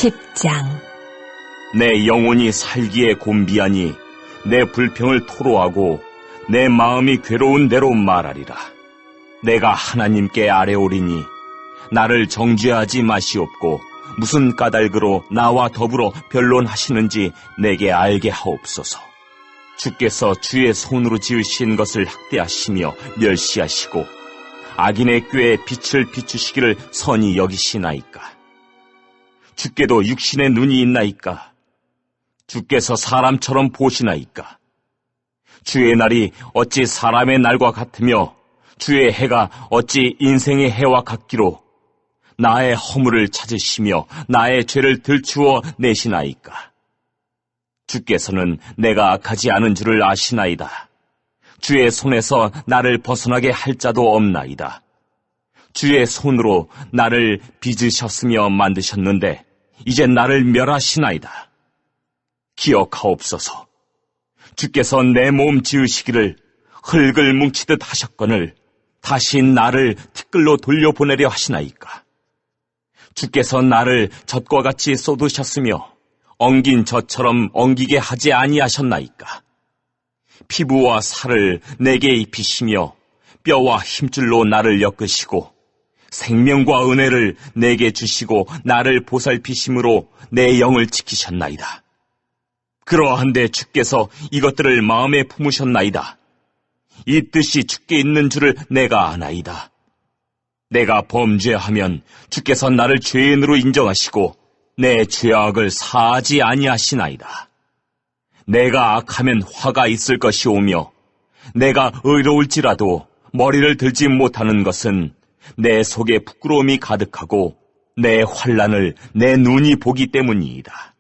10장. 내 영혼이 살기에 곤비하니 내 불평을 토로하고 내 마음이 괴로운 대로 말하리라. 내가 하나님께 아뢰오리니 나를 정죄하지 마시옵고 무슨 까닭으로 나와 더불어 변론하시는지 내게 알게 하옵소서. 주께서 주의 손으로 지으신 것을 학대하시며 멸시하시고 악인의 꾀에 빛을 비추시기를 선히 여기시나이까. 주께도 육신의 눈이 있나이까. 주께서 사람처럼 보시나이까. 주의 날이 어찌 사람의 날과 같으며 주의 해가 어찌 인생의 해와 같기로 나의 허물을 찾으시며 나의 죄를 들추어 내시나이까. 주께서는 내가 악하지 않은 줄을 아시나이다. 주의 손에서 나를 벗어나게 할 자도 없나이다. 주의 손으로 나를 빚으셨으며 만드셨는데 이제 나를 멸하시나이다. 기억하옵소서. 주께서 내 몸 지으시기를 흙을 뭉치듯 하셨거늘 다시 나를 티끌로 돌려보내려 하시나이까. 주께서 나를 젖과 같이 쏟으셨으며 엉긴 젖처럼 엉기게 하지 아니하셨나이까. 피부와 살을 내게 입히시며 뼈와 힘줄로 나를 엮으시고 생명과 은혜를 내게 주시고 나를 보살피심으로 내 영을 지키셨나이다. 그러한데 주께서 이것들을 마음에 품으셨나이다. 이 뜻이 주께 있는 줄을 내가 아나이다. 내가 범죄하면 주께서 나를 죄인으로 인정하시고 내 죄악을 사하지 아니하시나이다. 내가 악하면 화가 있을 것이오며 내가 의로울지라도 머리를 들지 못하는 것은 내 속에 부끄러움이 가득하고 내 환난을 내 눈이 보기 때문이다.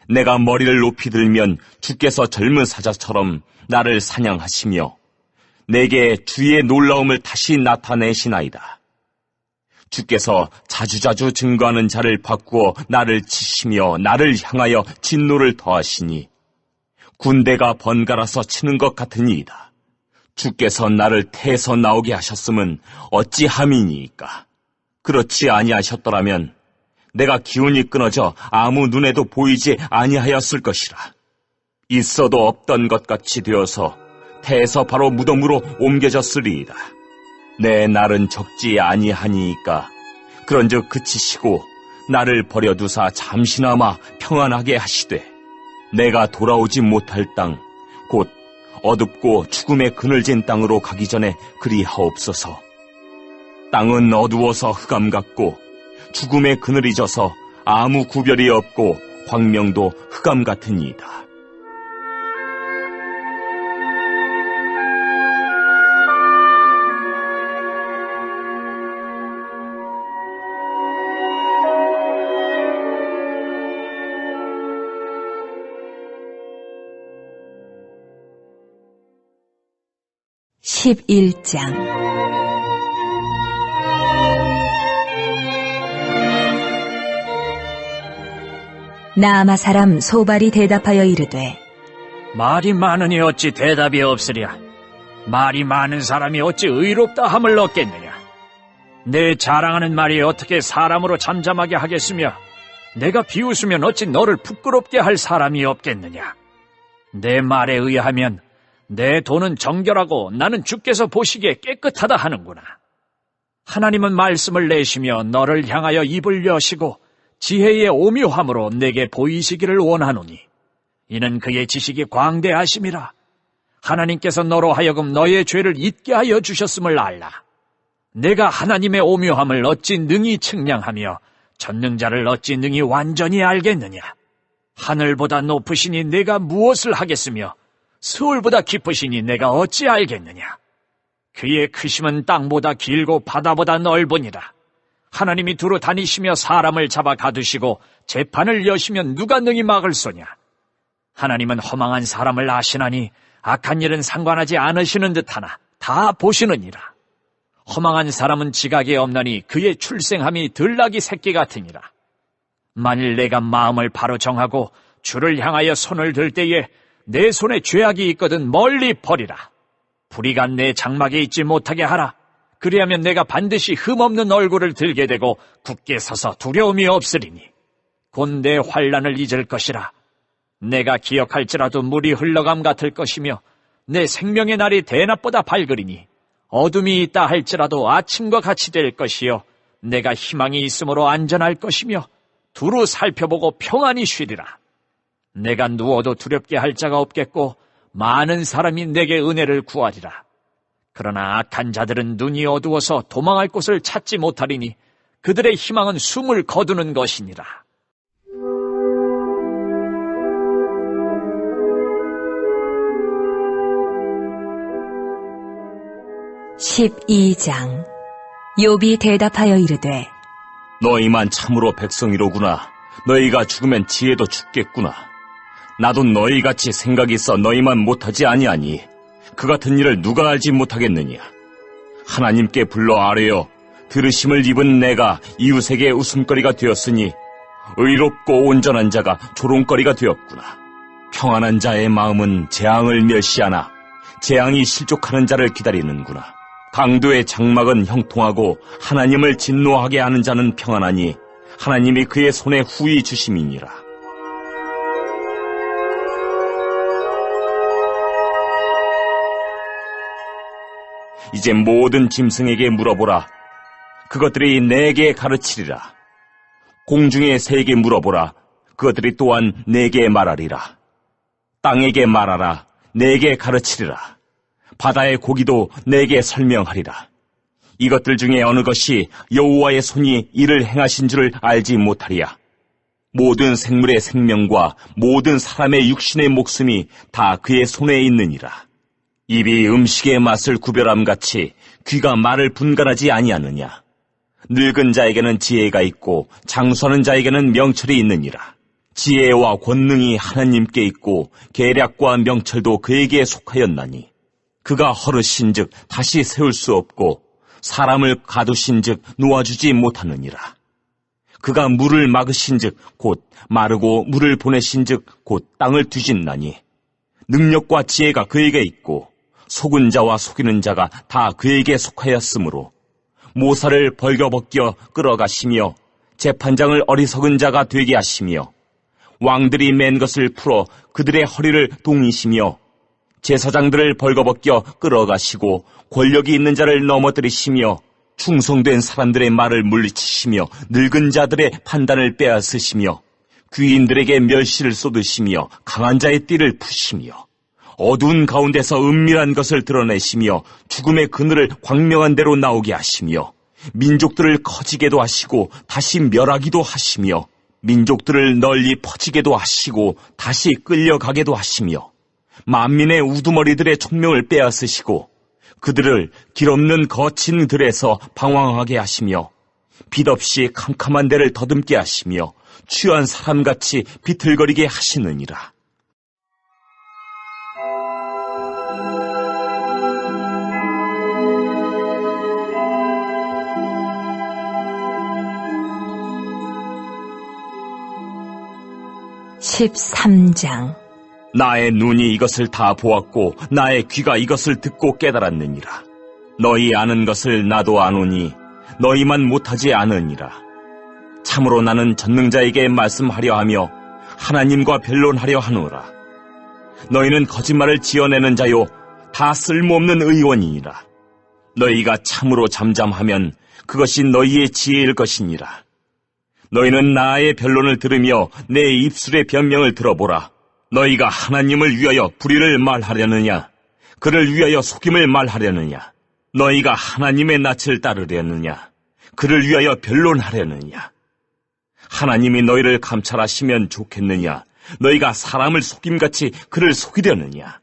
내가 머리를 높이 들면 주께서 젊은 사자처럼 나를 사냥하시며 내게 주의 놀라움을 다시 나타내시나이다. 주께서 자주자주 증거하는 자를 바꾸어 나를 치시며 나를 향하여 진노를 더하시니 군대가 번갈아서 치는 것 같으니이다. 주께서 나를 태에서 나오게 하셨음은 어찌함이니이까. 그렇지 아니하셨더라면 내가 기운이 끊어져 아무 눈에도 보이지 아니하였을 것이라. 있어도 없던 것 같이 되어서 태에서 바로 무덤으로 옮겨졌으리이다. 내 날은 적지 아니하니이까. 그런즉 그치시고 나를 버려두사 잠시나마 평안하게 하시되 내가 돌아오지 못할 땅 곧 어둡고 죽음의 그늘진 땅으로 가기 전에 그리하옵소서. 땅은 어두워서 흑암 같고 죽음의 그늘이 져서 아무 구별이 없고 광명도 흑암 같으니이다. (11장) 나아마 사람 소발이 대답하여 이르되 말이 많으니 어찌 대답이 없으랴. 말이 많은 사람이 어찌 의롭다 함을 얻겠느냐. 내 자랑하는 말이 어떻게 사람으로 잠잠하게 하겠으며 내가 비웃으면 어찌 너를 부끄럽게 할 사람이 없겠느냐. 내 말에 의하면 내 돈은 정결하고 나는 주께서 보시기에 깨끗하다 하는구나. 하나님은 말씀을 내시며 너를 향하여 입을 여시고 지혜의 오묘함으로 내게 보이시기를 원하노니 이는 그의 지식이 광대하심이라. 하나님께서 너로 하여금 너의 죄를 잊게 하여 주셨음을 알라. 내가 하나님의 오묘함을 어찌 능히 측량하며 전능자를 어찌 능히 완전히 알겠느냐. 하늘보다 높으시니 내가 무엇을 하겠으며 서울보다 깊으시니 내가 어찌 알겠느냐. 그의 크심은 땅보다 길고 바다보다 넓으니라. 하나님이 두루 다니시며 사람을 잡아 가두시고 재판을 여시면 누가 능히 막을 소냐. 하나님은 허망한 사람을 아시나니 악한 일은 상관하지 않으시는 듯하나 다 보시느니라. 허망한 사람은 지각이 없나니 그의 출생함이 들나귀 새끼 같으니라. 만일 내가 마음을 바로 정하고 주를 향하여 손을 들 때에 내 손에 죄악이 있거든 멀리 버리라. 불의가 내 장막에 있지 못하게 하라. 그리하면 내가 반드시 흠없는 얼굴을 들게 되고 굳게 서서 두려움이 없으리니 곧 내 환난을 잊을 것이라. 내가 기억할지라도 물이 흘러감 같을 것이며 내 생명의 날이 대낮보다 밝으리니 어둠이 있다 할지라도 아침과 같이 될 것이요 내가 희망이 있으므로 안전할 것이며 두루 살펴보고 평안히 쉬리라. 내가 누워도 두렵게 할 자가 없겠고 많은 사람이 내게 은혜를 구하리라. 그러나 악한 자들은 눈이 어두워서 도망할 곳을 찾지 못하리니 그들의 희망은 숨을 거두는 것이니라. (12장) 욥이 대답하여 이르되 너희만 참으로 백성이로구나. 너희가 죽으면 지혜도 죽겠구나. 나도 너희같이 생각이 있어 너희만 못하지 아니하니 그 같은 일을 누가 알지 못하겠느냐. 하나님께 불러 아뢰어 들으심을 입은 내가 이웃에게 웃음거리가 되었으니 의롭고 온전한 자가 조롱거리가 되었구나. 평안한 자의 마음은 재앙을 멸시하나 재앙이 실족하는 자를 기다리는구나. 강도의 장막은 형통하고 하나님을 진노하게 하는 자는 평안하니 하나님이 그의 손에 후히 주심이니라. 이제 모든 짐승에게 물어보라. 그것들이 내게 가르치리라. 공중의 새에게 물어보라. 그것들이 또한 내게 말하리라. 땅에게 말하라. 내게 가르치리라. 바다의 고기도 내게 설명하리라. 이것들 중에 어느 것이 여호와의 손이 이를 행하신 줄을 알지 못하리야. 모든 생물의 생명과 모든 사람의 육신의 목숨이 다 그의 손에 있느니라. 입이 음식의 맛을 구별함같이 귀가 말을 분간하지 아니하느냐. 늙은 자에게는 지혜가 있고 장수하는 자에게는 명철이 있느니라. 지혜와 권능이 하나님께 있고 계략과 명철도 그에게 속하였나니 그가 허르신즉 다시 세울 수 없고 사람을 가두신즉 놓아주지 못하느니라. 그가 물을 막으신즉 곧 마르고 물을 보내신즉 곧 땅을 뒤집나니 능력과 지혜가 그에게 있고 속은 자와 속이는 자가 다 그에게 속하였으므로 모사를 벌거벗겨 끌어가시며 재판장을 어리석은 자가 되게 하시며 왕들이 맨 것을 풀어 그들의 허리를 동이시며 제사장들을 벌거벗겨 끌어가시고 권력이 있는 자를 넘어뜨리시며 충성된 사람들의 말을 물리치시며 늙은 자들의 판단을 빼앗으시며 귀인들에게 멸시를 쏟으시며 강한 자의 띠를 푸시며 어두운 가운데서 은밀한 것을 드러내시며 죽음의 그늘을 광명한 대로 나오게 하시며 민족들을 커지게도 하시고 다시 멸하기도 하시며 민족들을 널리 퍼지게도 하시고 다시 끌려가게도 하시며 만민의 우두머리들의 총명을 빼앗으시고 그들을 길없는 거친 들에서 방황하게 하시며 빛 없이 캄캄한 데를 더듬게 하시며 취한 사람같이 비틀거리게 하시느니라. (13장) 나의 눈이 이것을 다 보았고 나의 귀가 이것을 듣고 깨달았느니라. 너희 아는 것을 나도 아노니 너희만 못하지 않으니라. 참으로 나는 전능자에게 말씀하려 하며 하나님과 변론하려 하노라. 너희는 거짓말을 지어내는 자요 다 쓸모없는 의원이니라. 너희가 참으로 잠잠하면 그것이 너희의 지혜일 것이니라. 너희는 나의 변론을 들으며 내 입술의 변명을 들어보라. 너희가 하나님을 위하여 불의를 말하려느냐? 그를 위하여 속임을 말하려느냐? 너희가 하나님의 낯을 따르려느냐? 그를 위하여 변론하려느냐? 하나님이 너희를 감찰하시면 좋겠느냐? 너희가 사람을 속임같이 그를 속이려느냐?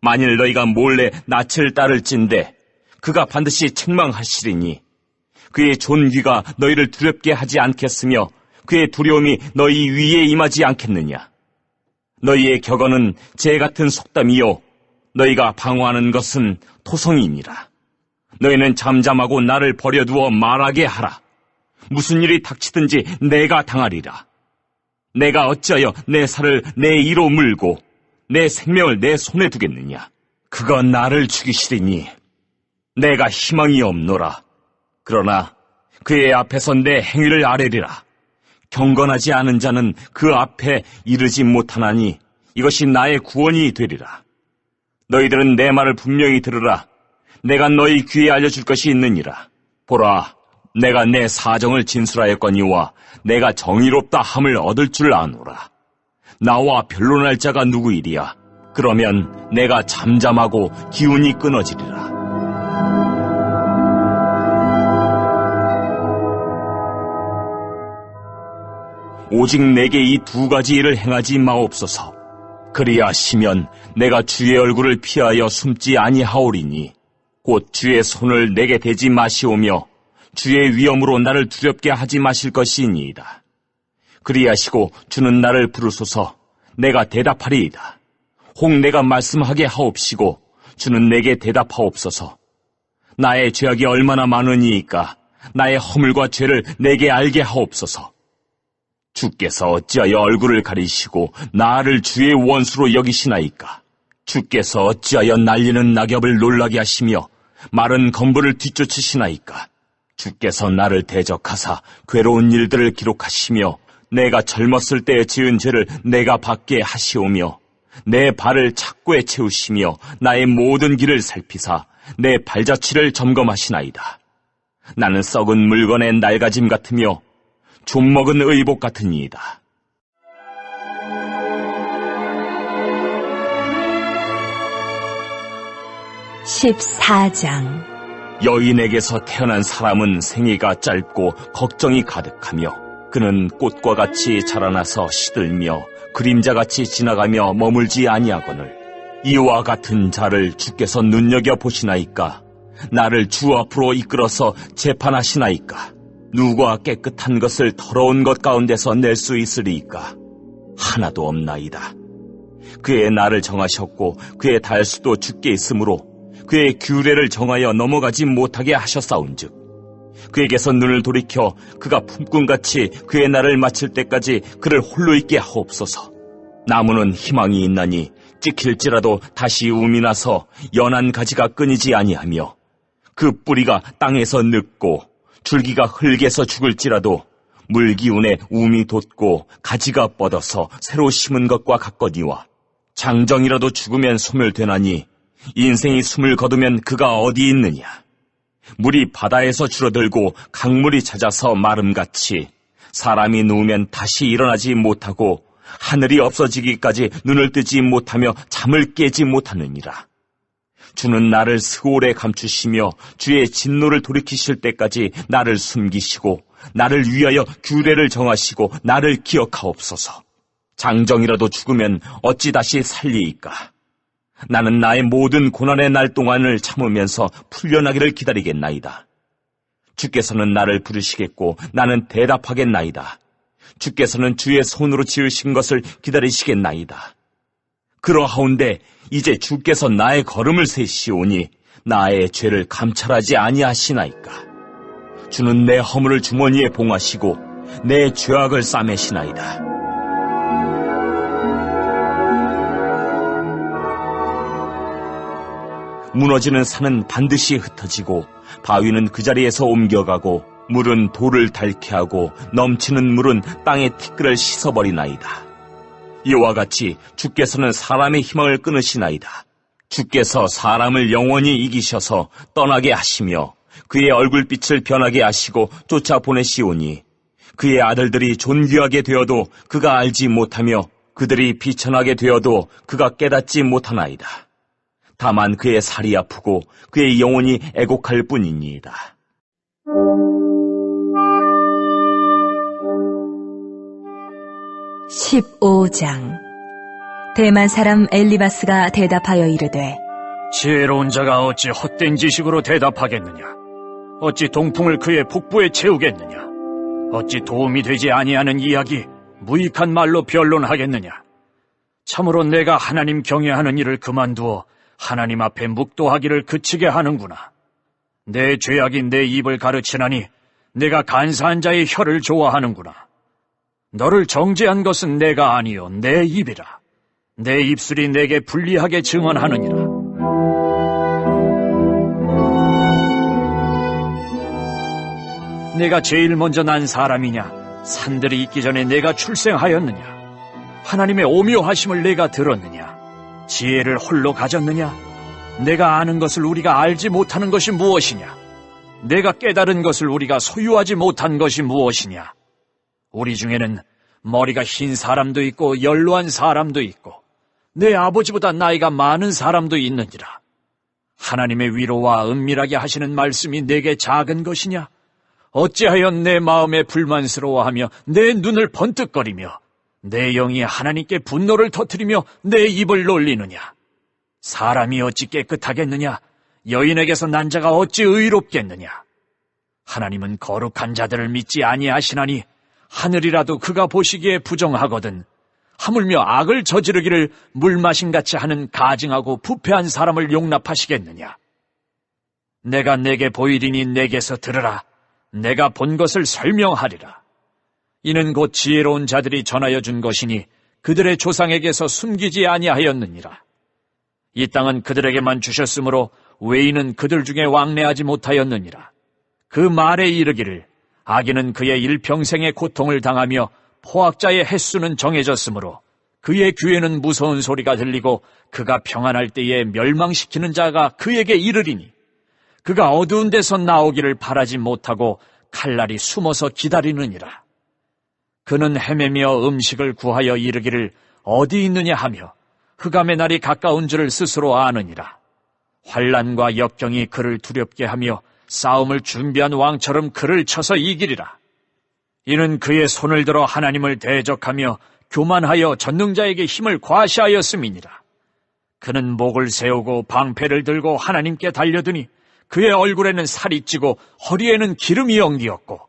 만일 너희가 몰래 낯을 따를진대 그가 반드시 책망하시리니 그의 존귀가 너희를 두렵게 하지 않겠으며 그의 두려움이 너희 위에 임하지 않겠느냐? 너희의 격언은 재 같은 속담이요 너희가 방어하는 것은 토성이니라. 너희는 잠잠하고 나를 버려두어 말하게 하라. 무슨 일이 닥치든지 내가 당하리라. 내가 어찌하여 내 살을 내 이로 물고 내 생명을 내 손에 두겠느냐? 그건 나를 죽이시리니 내가 희망이 없노라. 그러나 그의 앞에서 내 행위를 아뢰리라. 경건하지 않은 자는 그 앞에 이르지 못하나니 이것이 나의 구원이 되리라. 너희들은 내 말을 분명히 들으라. 내가 너희 귀에 알려줄 것이 있느니라. 보라, 내가 내 사정을 진술하였거니와 내가 정의롭다 함을 얻을 줄 아노라. 나와 변론할 자가 누구이리야? 그러면 내가 잠잠하고 기운이 끊어지리라. 오직 내게 이 두 가지 일을 행하지 마옵소서. 그리하시면 내가 주의 얼굴을 피하여 숨지 아니하오리니 곧 주의 손을 내게 대지 마시오며 주의 위엄으로 나를 두렵게 하지 마실 것이니이다. 그리하시고 주는 나를 부르소서. 내가 대답하리이다. 혹 내가 말씀하게 하옵시고 주는 내게 대답하옵소서. 나의 죄악이 얼마나 많으니이까 나의 허물과 죄를 내게 알게 하옵소서. 주께서 어찌하여 얼굴을 가리시고 나를 주의 원수로 여기시나이까? 주께서 어찌하여 날리는 낙엽을 놀라게 하시며 마른 건물을 뒤쫓으시나이까? 주께서 나를 대적하사 괴로운 일들을 기록하시며 내가 젊었을 때에 지은 죄를 내가 받게 하시오며 내 발을 착고에 채우시며 나의 모든 길을 살피사 내 발자취를 점검하시나이다. 나는 썩은 물건의 낡아짐 같으며 좀 먹은 의복 같으니이다. (14장) 여인에게서 태어난 사람은 생애가 짧고 걱정이 가득하며 그는 꽃과 같이 자라나서 시들며 그림자같이 지나가며 머물지 아니하거늘 이와 같은 자를 주께서 눈여겨보시나이까? 나를 주 앞으로 이끌어서 재판하시나이까? 누가 깨끗한 것을 더러운 것 가운데서 낼 수 있으리이까? 하나도 없나이다. 그의 날을 정하셨고 그의 달수도 주께 있으므로 그의 규례를 정하여 넘어가지 못하게 하셨사온즉 그에게서 눈을 돌이켜 그가 품꾼같이 그의 날을 마칠 때까지 그를 홀로 있게 하옵소서. 나무는 희망이 있나니 찍힐지라도 다시 움이 나서 연한 가지가 끊이지 아니하며 그 뿌리가 땅에서 늙고 줄기가 흙에서 죽을지라도 물기운에 움이 돋고 가지가 뻗어서 새로 심은 것과 같거니와 장정이라도 죽으면 소멸되나니 인생이 숨을 거두면 그가 어디 있느냐. 물이 바다에서 줄어들고 강물이 잦아서 마름같이 사람이 누우면 다시 일어나지 못하고 하늘이 없어지기까지 눈을 뜨지 못하며 잠을 깨지 못하느니라. 주는 나를 스올에 감추시며 주의 진노를 돌이키실 때까지 나를 숨기시고 나를 위하여 규례를 정하시고 나를 기억하옵소서. 장정이라도 죽으면 어찌 다시 살리이까? 나는 나의 모든 고난의 날 동안을 참으면서 풀려나기를 기다리겠나이다. 주께서는 나를 부르시겠고 나는 대답하겠나이다. 주께서는 주의 손으로 지으신 것을 기다리시겠나이다. 그러하온데 이제 주께서 나의 걸음을 세시오니 나의 죄를 감찰하지 아니하시나이까? 주는 내 허물을 주머니에 봉하시고 내 죄악을 싸매시나이다. 무너지는 산은 반드시 흩어지고 바위는 그 자리에서 옮겨가고 물은 돌을 닳게 하고 넘치는 물은 땅의 티끌을 씻어버리나이다. 이와 같이 주께서는 사람의 희망을 끊으시나이다. 주께서 사람을 영원히 이기셔서 떠나게 하시며 그의 얼굴빛을 변하게 하시고 쫓아보내시오니 그의 아들들이 존귀하게 되어도 그가 알지 못하며 그들이 비천하게 되어도 그가 깨닫지 못하나이다. 다만 그의 살이 아프고 그의 영혼이 애곡할 뿐이니이다. (15장) 대만 사람 엘리바스가 대답하여 이르되 지혜로운 자가 어찌 헛된 지식으로 대답하겠느냐? 어찌 동풍을 그의 복부에 채우겠느냐? 어찌 도움이 되지 아니하는 이야기 무익한 말로 변론하겠느냐? 참으로 내가 하나님 경외하는 일을 그만두어 하나님 앞에 묵도하기를 그치게 하는구나. 내 죄악이 내 입을 가르치나니 내가 간사한 자의 혀를 좋아하는구나. 너를 정죄한 것은 내가 아니요 내 입이라. 내 입술이 내게 불리하게 증언하느니라. 내가 제일 먼저 난 사람이냐? 산들이 있기 전에 내가 출생하였느냐? 하나님의 오묘하심을 내가 들었느냐? 지혜를 홀로 가졌느냐? 내가 아는 것을 우리가 알지 못하는 것이 무엇이냐? 내가 깨달은 것을 우리가 소유하지 못한 것이 무엇이냐? 우리 중에는 머리가 흰 사람도 있고 연로한 사람도 있고 내 아버지보다 나이가 많은 사람도 있느니라. 하나님의 위로와 은밀하게 하시는 말씀이 내게 작은 것이냐? 어찌하여 내 마음에 불만스러워하며 내 눈을 번뜩거리며 내 영이 하나님께 분노를 터뜨리며 내 입을 놀리느냐? 사람이 어찌 깨끗하겠느냐? 여인에게서 난 자가 어찌 의롭겠느냐? 하나님은 거룩한 자들을 믿지 아니하시나니 하늘이라도 그가 보시기에 부정하거든 하물며 악을 저지르기를 물마심같이 하는 가증하고 부패한 사람을 용납하시겠느냐? 내가 내게 보이리니 내게서 들으라. 내가 본 것을 설명하리라. 이는 곧 지혜로운 자들이 전하여 준 것이니 그들의 조상에게서 숨기지 아니하였느니라. 이 땅은 그들에게만 주셨으므로 외인은 그들 중에 왕래하지 못하였느니라. 그 말에 이르기를 악인은 그의 일평생의 고통을 당하며 포악자의 횟수는 정해졌으므로 그의 귀에는 무서운 소리가 들리고 그가 평안할 때에 멸망시키는 자가 그에게 이르리니 그가 어두운 데서 나오기를 바라지 못하고 칼날이 숨어서 기다리느니라. 그는 헤매며 음식을 구하여 이르기를 어디 있느냐 하며 흑암의 날이 가까운 줄을 스스로 아느니라. 환난과 역경이 그를 두렵게 하며 싸움을 준비한 왕처럼 그를 쳐서 이기리라. 이는 그의 손을 들어 하나님을 대적하며 교만하여 전능자에게 힘을 과시하였음이니라. 그는 목을 세우고 방패를 들고 하나님께 달려드니 그의 얼굴에는 살이 찌고 허리에는 기름이 엉기었고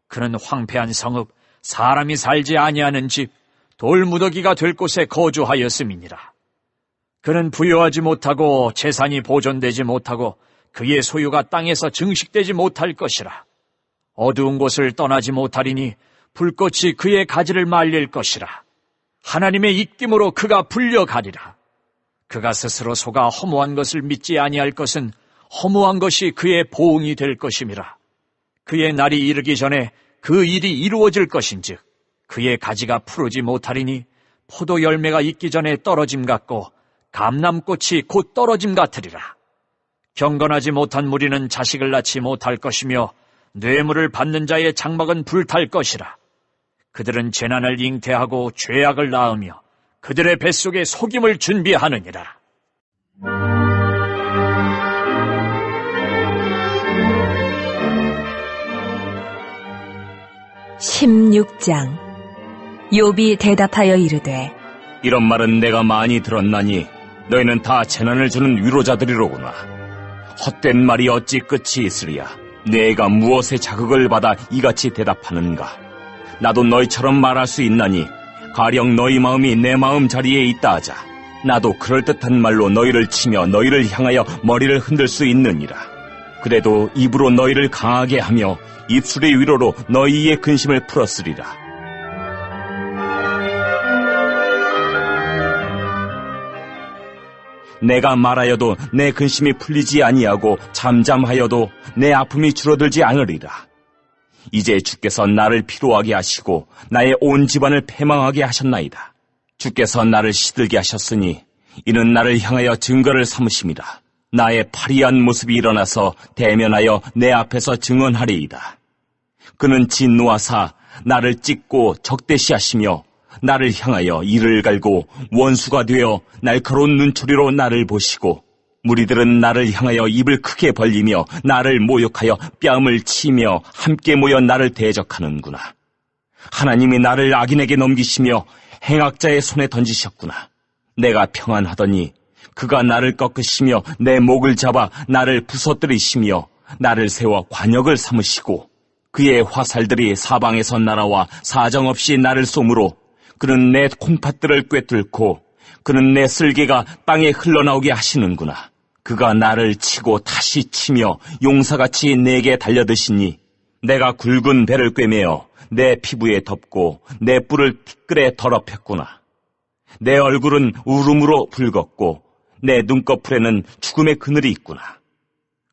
그는 황폐한 성읍, 사람이 살지 아니하는 집, 돌무더기가 될 곳에 거주하였음이니라. 그는 부여하지 못하고 재산이 보존되지 못하고 그의 소유가 땅에서 증식되지 못할 것이라. 어두운 곳을 떠나지 못하리니 불꽃이 그의 가지를 말릴 것이라. 하나님의 입김으로 그가 불려가리라. 그가 스스로 속아 허무한 것을 믿지 아니할 것은 허무한 것이 그의 보응이 될 것임이라. 그의 날이 이르기 전에 그 일이 이루어질 것인즉 그의 가지가 푸르지 못하리니 포도 열매가 있기 전에 떨어짐 같고 감람꽃이 곧 떨어짐 같으리라. 경건하지 못한 무리는 자식을 낳지 못할 것이며 뇌물을 받는 자의 장막은 불탈 것이라. 그들은 재난을 잉태하고 죄악을 낳으며 그들의 뱃속에 속임을 준비하느니라. 16장. 욥이 대답하여 이르되 이런 말은 내가 많이 들었나니 너희는 다 재난을 주는 위로자들이로구나. 헛된 말이 어찌 끝이 있으리야. 내가 무엇에 자극을 받아 이같이 대답하는가. 나도 너희처럼 말할 수 있나니 가령 너희 마음이 내 마음 자리에 있다 하자. 나도 그럴듯한 말로 너희를 치며 너희를 향하여 머리를 흔들 수 있느니라. 그래도 입으로 너희를 강하게 하며 입술의 위로로 너희의 근심을 풀었으리라. 내가 말하여도 내 근심이 풀리지 아니하고 잠잠하여도 내 아픔이 줄어들지 않으리라. 이제 주께서 나를 피로하게 하시고 나의 온 집안을 패망하게 하셨나이다. 주께서 나를 시들게 하셨으니 이는 나를 향하여 증거를 삼으심이라. 나의 파리한 모습이 일어나서 대면하여 내 앞에서 증언하리이다. 그는 진노하사 나를 찢고 적대시하시며 나를 향하여 이를 갈고 원수가 되어 날카로운 눈초리로 나를 보시고 무리들은 나를 향하여 입을 크게 벌리며 나를 모욕하여 뺨을 치며 함께 모여 나를 대적하는구나. 하나님이 나를 악인에게 넘기시며 행악자의 손에 던지셨구나. 내가 평안하더니 그가 나를 꺾으시며 내 목을 잡아 나를 부서뜨리시며 나를 세워 관역을 삼으시고 그의 화살들이 사방에서 날아와 사정없이 나를 쏘므로 그는 내 콩팥들을 꿰뚫고 그는 내 쓸개가 땅에 흘러나오게 하시는구나. 그가 나를 치고 다시 치며 용사같이 내게 달려드시니 내가 굵은 배를 꿰매어 내 피부에 덮고 내 뿔을 티끌에 더럽혔구나. 내 얼굴은 울음으로 붉었고 내 눈꺼풀에는 죽음의 그늘이 있구나.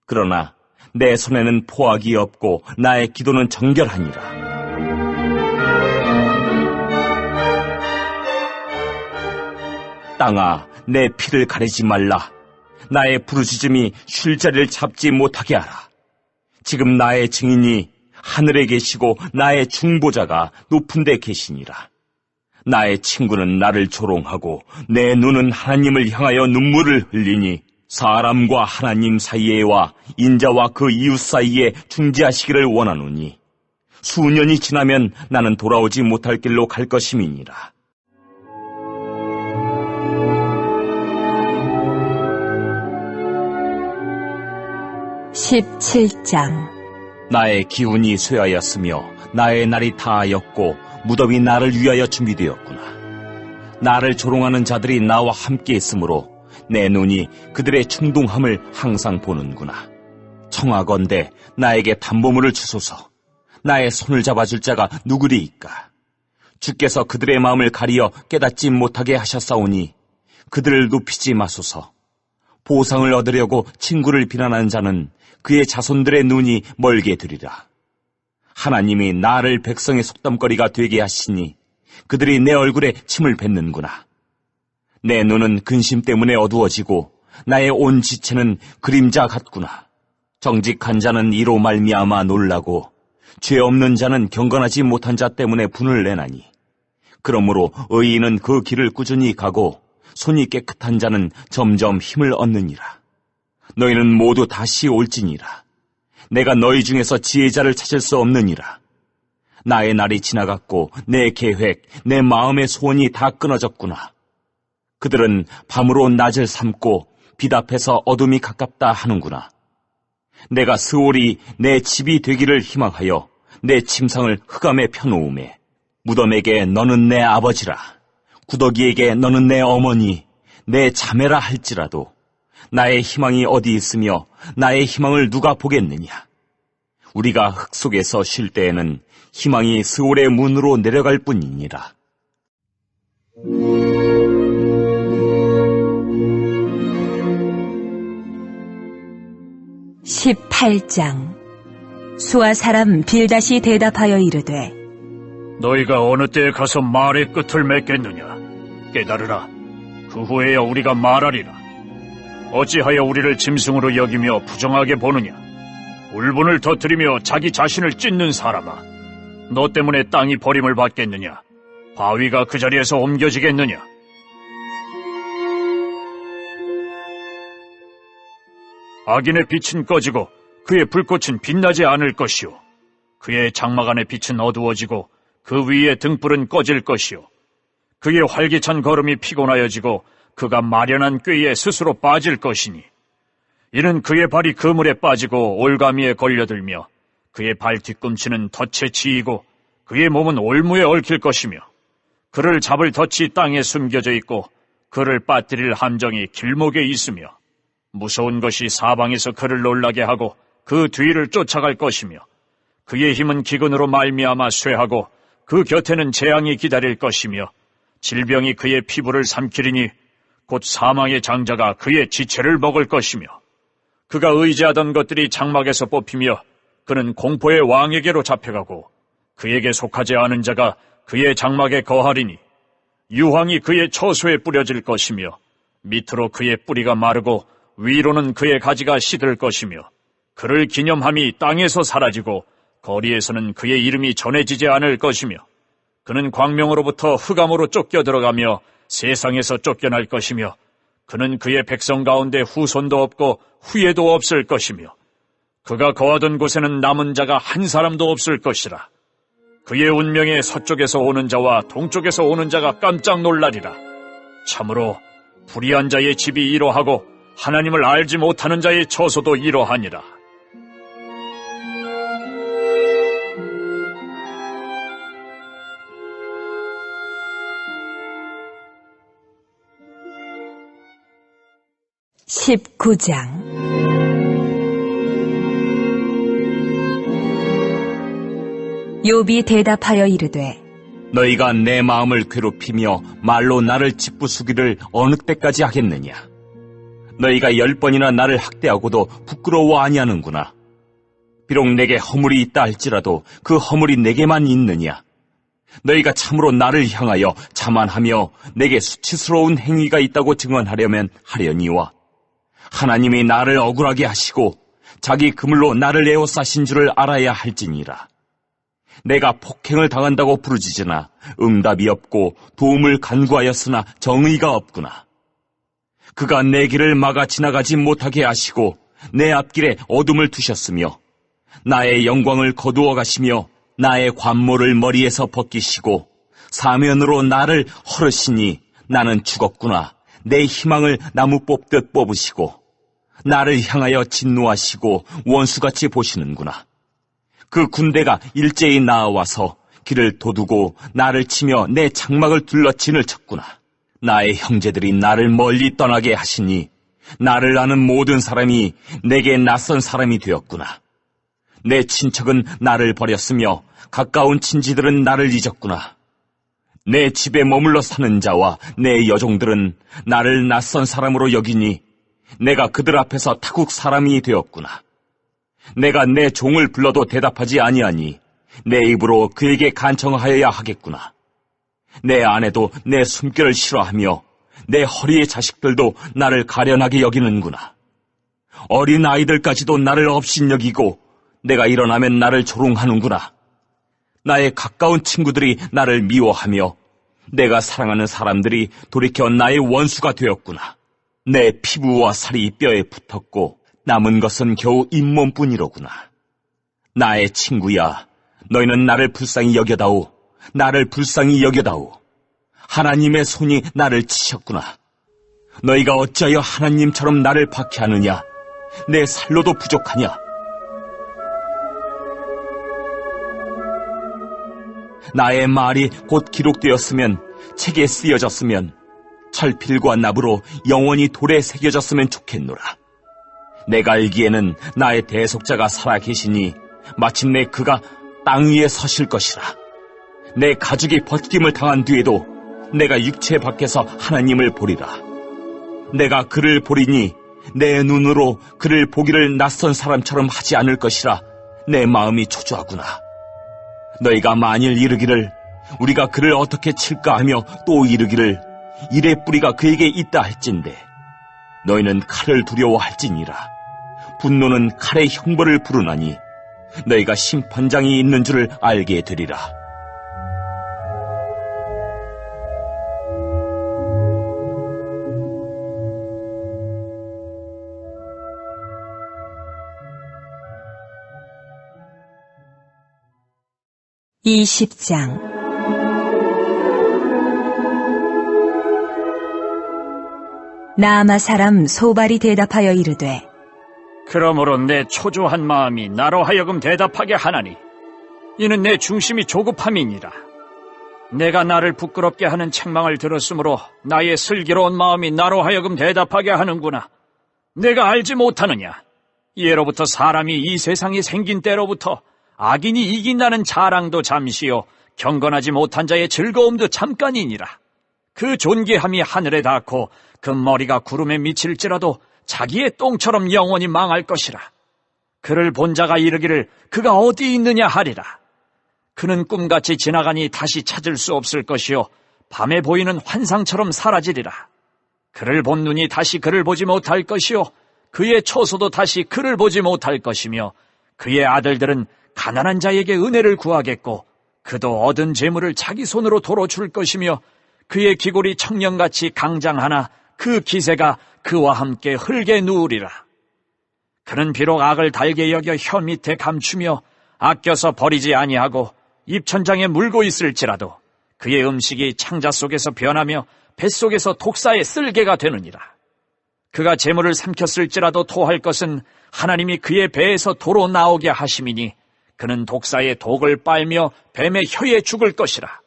그러나 내 손에는 포악이 없고 나의 기도는 정결하니라. 땅아, 내 피를 가리지 말라. 나의 부르짖음이 쉴 자리를 잡지 못하게 하라. 지금 나의 증인이 하늘에 계시고 나의 중보자가 높은 데 계시니라. 나의 친구는 나를 조롱하고 내 눈은 하나님을 향하여 눈물을 흘리니 사람과 하나님 사이에와 인자와 그 이웃 사이에 중재하시기를 원하노니 수년이 지나면 나는 돌아오지 못할 길로 갈 것임이니라. (17장) 나의 기운이 쇠하였으며 나의 날이 다하였고 무덤이 나를 위하여 준비되었구나. 나를 조롱하는 자들이 나와 함께 있으므로 내 눈이 그들의 충동함을 항상 보는구나. 청하건대 나에게 담보물을 주소서. 나의 손을 잡아줄 자가 누구리이까? 주께서 그들의 마음을 가리어 깨닫지 못하게 하셨사오니 그들을 높이지 마소서. 보상을 얻으려고 친구를 비난하는 자는 그의 자손들의 눈이 멀게 되리라. 하나님이 나를 백성의 속담거리가 되게 하시니 그들이 내 얼굴에 침을 뱉는구나. 내 눈은 근심 때문에 어두워지고 나의 온 지체는 그림자 같구나. 정직한 자는 이로 말미암아 놀라고 죄 없는 자는 경건하지 못한 자 때문에 분을 내나니 그러므로 의인은 그 길을 꾸준히 가고 손이 깨끗한 자는 점점 힘을 얻느니라. 너희는 모두 다시 올지니라. 내가 너희 중에서 지혜자를 찾을 수 없느니라. 나의 날이 지나갔고 내 계획, 내 마음의 소원이 다 끊어졌구나. 그들은 밤으로 낮을 삼고 빛 앞에서 어둠이 가깝다 하는구나. 내가 스올이 내 집이 되기를 희망하여 내 침상을 흑암에 펴놓음에 무덤에게 너는 내 아버지라, 구더기에게 너는 내 어머니, 내 자매라 할지라도 나의 희망이 어디 있으며 나의 희망을 누가 보겠느냐. 우리가 흙 속에서 쉴 때에는 희망이 스올의 문으로 내려갈 뿐이니라. (18장) 수아 사람 빌닷이 대답하여 이르되 너희가 어느 때에 가서 말의 끝을 맺겠느냐? 깨달으라. 그 후에야 우리가 말하리라. 어찌하여 우리를 짐승으로 여기며 부정하게 보느냐? 울분을 터뜨리며 자기 자신을 찢는 사람아, 너 때문에 땅이 버림을 받겠느냐? 바위가 그 자리에서 옮겨지겠느냐? 악인의 빛은 꺼지고 그의 불꽃은 빛나지 않을 것이요, 그의 장막 안의 빛은 어두워지고 그 위에 등불은 꺼질 것이요, 그의 활기찬 걸음이 피곤하여지고 그가 마련한 꾀에 스스로 빠질 것이니, 이는 그의 발이 그물에 빠지고 올가미에 걸려들며 그의 발 뒤꿈치는 덫에 치이고 그의 몸은 올무에 얽힐 것이며, 그를 잡을 덫이 땅에 숨겨져 있고 그를 빠뜨릴 함정이 길목에 있으며, 무서운 것이 사방에서 그를 놀라게 하고 그 뒤를 쫓아갈 것이며, 그의 힘은 기근으로 말미암아 쇠하고 그 곁에는 재앙이 기다릴 것이며, 질병이 그의 피부를 삼키리니 곧 사망의 장자가 그의 지체를 먹을 것이며, 그가 의지하던 것들이 장막에서 뽑히며 그는 공포의 왕에게로 잡혀가고 그에게 속하지 않은 자가 그의 장막에 거하리니, 유황이 그의 처소에 뿌려질 것이며 밑으로 그의 뿌리가 마르고 위로는 그의 가지가 시들 것이며, 그를 기념함이 땅에서 사라지고 거리에서는 그의 이름이 전해지지 않을 것이며, 그는 광명으로부터 흑암으로 쫓겨 들어가며 세상에서 쫓겨날 것이며, 그는 그의 백성 가운데 후손도 없고 후예도 없을 것이며, 그가 거하던 곳에는 남은 자가 한 사람도 없을 것이라. 그의 운명에 서쪽에서 오는 자와 동쪽에서 오는 자가 깜짝 놀라리라. 참으로 불의한 자의 집이 이러하고 하나님을 알지 못하는 자의 처소도 이러하니라. (19장) 욥이 대답하여 이르되 너희가 내 마음을 괴롭히며 말로 나를 짓부수기를 어느 때까지 하겠느냐? 너희가 10번이나 나를 학대하고도 부끄러워 아니하는구나. 비록 내게 허물이 있다 할지라도 그 허물이 내게만 있느냐? 너희가 참으로 나를 향하여 자만하며 내게 수치스러운 행위가 있다고 증언하려면 하려니와 하나님이 나를 억울하게 하시고 자기 그물로 나를 에워싸신 줄을 알아야 할지니라. 내가 폭행을 당한다고 부르짖으나 응답이 없고 도움을 간구하였으나 정의가 없구나. 그가 내 길을 막아 지나가지 못하게 하시고 내 앞길에 어둠을 두셨으며 나의 영광을 거두어 가시며 나의 관모를 머리에서 벗기시고 사면으로 나를 헐으시니 나는 죽었구나. 내 희망을 나무 뽑듯 뽑으시고 나를 향하여 진노하시고 원수같이 보시는구나. 그 군대가 일제히 나와서 길을 도두고 나를 치며 내 장막을 둘러 진을 쳤구나. 나의 형제들이 나를 멀리 떠나게 하시니 나를 아는 모든 사람이 내게 낯선 사람이 되었구나. 내 친척은 나를 버렸으며 가까운 친지들은 나를 잊었구나. 내 집에 머물러 사는 자와 내 여종들은 나를 낯선 사람으로 여기니 내가 그들 앞에서 타국 사람이 되었구나. 내가 내 종을 불러도 대답하지 아니하니 내 입으로 그에게 간청하여야 하겠구나. 내 아내도 내 숨결을 싫어하며 내 허리의 자식들도 나를 가련하게 여기는구나. 어린 아이들까지도 나를 업신여기고 내가 일어나면 나를 조롱하는구나. 나의 가까운 친구들이 나를 미워하며 내가 사랑하는 사람들이 돌이켜 나의 원수가 되었구나. 내 피부와 살이 뼈에 붙었고 남은 것은 겨우 잇몸뿐이로구나. 나의 친구야, 너희는 나를 불쌍히 여겨다오. 나를 불쌍히 여겨다오. 하나님의 손이 나를 치셨구나. 너희가 어찌하여 하나님처럼 나를 박해하느냐? 내 살로도 부족하냐? 나의 말이 곧 기록되었으면, 책에 쓰여졌으면, 철필과 납으로 영원히 돌에 새겨졌으면 좋겠노라. 내가 알기에는 나의 대속자가 살아계시니 마침내 그가 땅 위에 서실 것이라. 내 가죽이 벗김을 당한 뒤에도 내가 육체 밖에서 하나님을 보리라. 내가 그를 보리니 내 눈으로 그를 보기를 낯선 사람처럼 하지 않을 것이라. 내 마음이 초조하구나. 너희가 만일 이르기를 우리가 그를 어떻게 칠까 하며 또 이르기를 일의 뿌리가 그에게 있다 할진대, 너희는 칼을 두려워할지니라. 분노는 칼의 형벌을 부르나니 너희가 심판장이 있는 줄을 알게 되리라. (20장) 나아마 사람 소발이 대답하여 이르되, 그러므로 내 초조한 마음이 나로 하여금 대답하게 하나니 이는 내 중심이 조급함이니라. 내가 나를 부끄럽게 하는 책망을 들었으므로 나의 슬기로운 마음이 나로 하여금 대답하게 하는구나. 내가 알지 못하느냐? 예로부터 사람이 이 세상이 생긴 때로부터 악인이 이긴다는 자랑도 잠시요 경건하지 못한 자의 즐거움도 잠깐이니라. 그 존귀함이 하늘에 닿고 그 머리가 구름에 미칠지라도 자기의 똥처럼 영원히 망할 것이라. 그를 본 자가 이르기를 그가 어디 있느냐 하리라. 그는 꿈같이 지나가니 다시 찾을 수 없을 것이요 밤에 보이는 환상처럼 사라지리라. 그를 본 눈이 다시 그를 보지 못할 것이요 그의 처소도 다시 그를 보지 못할 것이며 그의 아들들은 가난한 자에게 은혜를 구하겠고 그도 얻은 재물을 자기 손으로 도로 줄 것이며 그의 기골이 청년같이 강장하나 그 기세가 그와 함께 흙에 누우리라. 그는 비록 악을 달게 여겨 혀 밑에 감추며 아껴서 버리지 아니하고 입천장에 물고 있을지라도 그의 음식이 창자 속에서 변하며 뱃속에서 독사의 쓸개가 되느니라. 그가 재물을 삼켰을지라도 토할 것은 하나님이 그의 배에서 도로 나오게 하심이니 그는 독사의 독을 빨며 뱀의 혀에 죽을 것이라.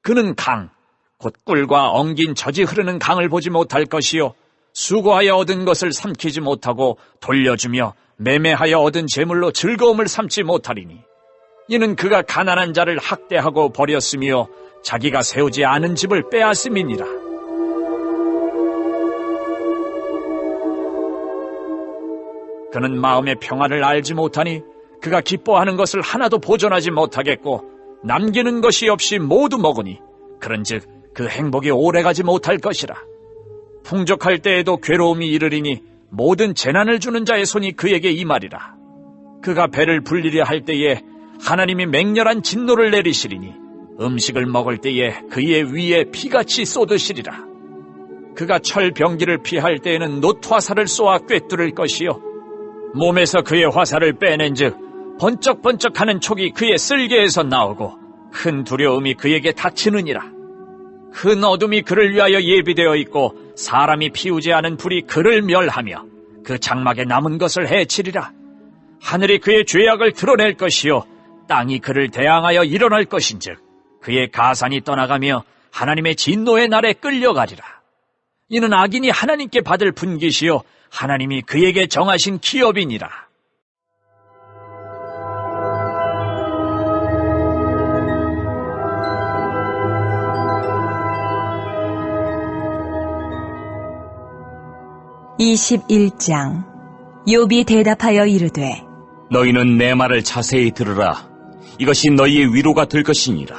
그는 강, 곧 꿀과 엉긴 젖이 흐르는 강을 보지 못할 것이요 수고하여 얻은 것을 삼키지 못하고 돌려주며 매매하여 얻은 재물로 즐거움을 삼지 못하리니 이는 그가 가난한 자를 학대하고 버렸으며 자기가 세우지 않은 집을 빼앗음이니라. 그는 마음의 평안을 알지 못하니 그가 기뻐하는 것을 하나도 보존하지 못하겠고 남기는 것이 없이 모두 먹으니 그런즉 그 행복이 오래가지 못할 것이라. 풍족할 때에도 괴로움이 이르리니 모든 재난을 주는 자의 손이 그에게 임하리라. 그가 배를 불리려 할 때에 하나님이 맹렬한 진노를 내리시리니 음식을 먹을 때에 그의 위에 피같이 쏟으시리라. 그가 철병기를 피할 때에는 놋화살을 쏘아 꿰뚫을 것이요 몸에서 그의 화살을 빼낸즉 번쩍번쩍하는 촉이 그의 쓸개에서 나오고 큰 두려움이 그에게 닥치느니라. 큰 어둠이 그를 위하여 예비되어 있고 사람이 피우지 않은 불이 그를 멸하며 그 장막에 남은 것을 해치리라. 하늘이 그의 죄악을 드러낼 것이요 땅이 그를 대항하여 일어날 것인즉 그의 가산이 떠나가며 하나님의 진노의 날에 끌려가리라. 이는 악인이 하나님께 받을 분깃이요 하나님이 그에게 정하신 기업이니라. (21장) 욥이 대답하여 이르되 너희는 내 말을 자세히 들으라. 이것이 너희의 위로가 될 것이니라.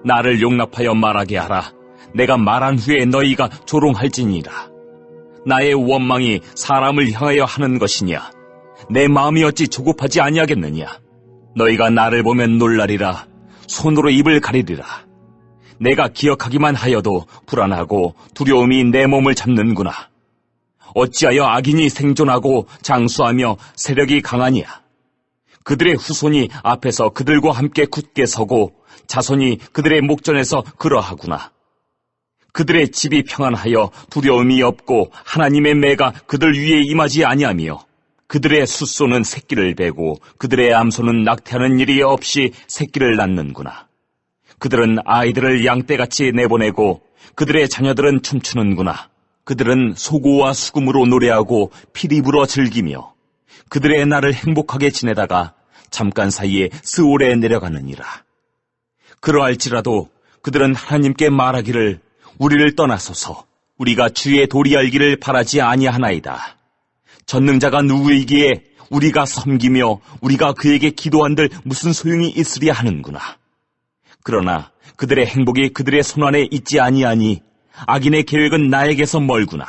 나를 용납하여 말하게 하라. 내가 말한 후에 너희가 조롱할지니라. 나의 원망이 사람을 향하여 하는 것이냐? 내 마음이 어찌 조급하지 아니하겠느냐? 너희가 나를 보면 놀라리라. 손으로 입을 가리리라. 내가 기억하기만 하여도 불안하고 두려움이 내 몸을 잡는구나. 어찌하여 악인이 생존하고 장수하며 세력이 강하냐? 그들의 후손이 앞에서 그들과 함께 굳게 서고 자손이 그들의 목전에서 그러하구나. 그들의 집이 평안하여 두려움이 없고 하나님의 매가 그들 위에 임하지 아니하며 그들의 숫소는 새끼를 베고 그들의 암소는 낙태하는 일이 없이 새끼를 낳는구나. 그들은 아이들을 양떼같이 내보내고 그들의 자녀들은 춤추는구나. 그들은 소고와 수금으로 노래하고 피리 불어 즐기며 그들의 날을 행복하게 지내다가 잠깐 사이에 스올에 내려가느니라. 그러할지라도 그들은 하나님께 말하기를 우리를 떠나소서 우리가 주의 도리 알기를 바라지 아니하나이다. 전능자가 누구이기에 우리가 섬기며 우리가 그에게 기도한들 무슨 소용이 있으랴 하는구나. 그러나 그들의 행복이 그들의 손안에 있지 아니하니 악인의 계획은 나에게서 멀구나.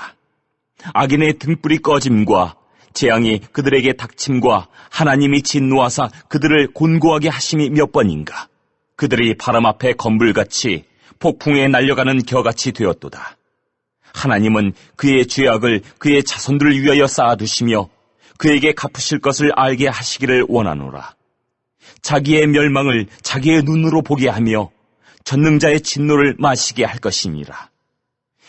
악인의 등불이 꺼짐과 재앙이 그들에게 닥침과 하나님이 진노하사 그들을 곤고하게 하심이 몇 번인가. 그들이 바람 앞에 건불같이 폭풍에 날려가는 겨같이 되었도다. 하나님은 그의 죄악을 그의 자손들을 위하여 쌓아두시며 그에게 갚으실 것을 알게 하시기를 원하노라. 자기의 멸망을 자기의 눈으로 보게 하며 전능자의 진노를 마시게 할 것이니라.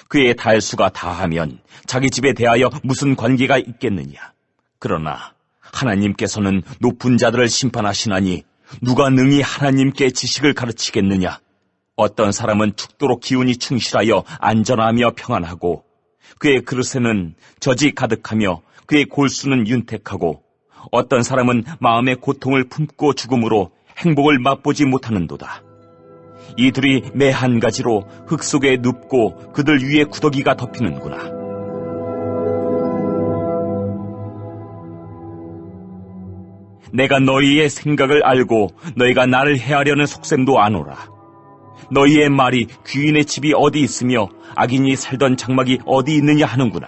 그의 달수가 다하면 자기 집에 대하여 무슨 관계가 있겠느냐. 그러나 하나님께서는 높은 자들을 심판하시나니 누가 능히 하나님께 지식을 가르치겠느냐. 어떤 사람은 죽도록 기운이 충실하여 안전하며 평안하고 그의 그릇에는 젖이 가득하며 그의 골수는 윤택하고 어떤 사람은 마음의 고통을 품고 죽음으로 행복을 맛보지 못하는도다. 이들이 매 한 가지로 흙 속에 눕고 그들 위에 구더기가 덮이는구나. 내가 너희의 생각을 알고 너희가 나를 해하려는 속셈도 아노라. 너희의 말이 귀인의 집이 어디 있으며 악인이 살던 장막이 어디 있느냐 하는구나.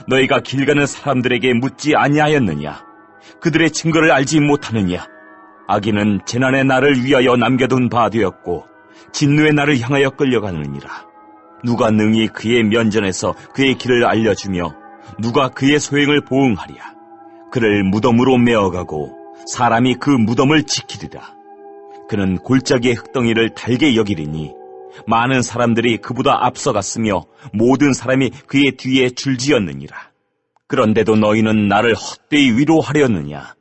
너희가 길 가는 사람들에게 묻지 아니하였느냐? 그들의 증거를 알지 못하느냐? 악인은 재난의 날을 위하여 남겨둔 바 되었고 진노의 날을 향하여 끌려가느니라. 누가 능히 그의 면전에서 그의 길을 알려주며 누가 그의 소행을 보응하랴. 그를 무덤으로 메어가고 사람이 그 무덤을 지키리라. 그는 골짜기의 흙덩이를 달게 여기리니 많은 사람들이 그보다 앞서갔으며 모든 사람이 그의 뒤에 줄지었느니라. 그런데도 너희는 나를 헛되이 위로하려느냐?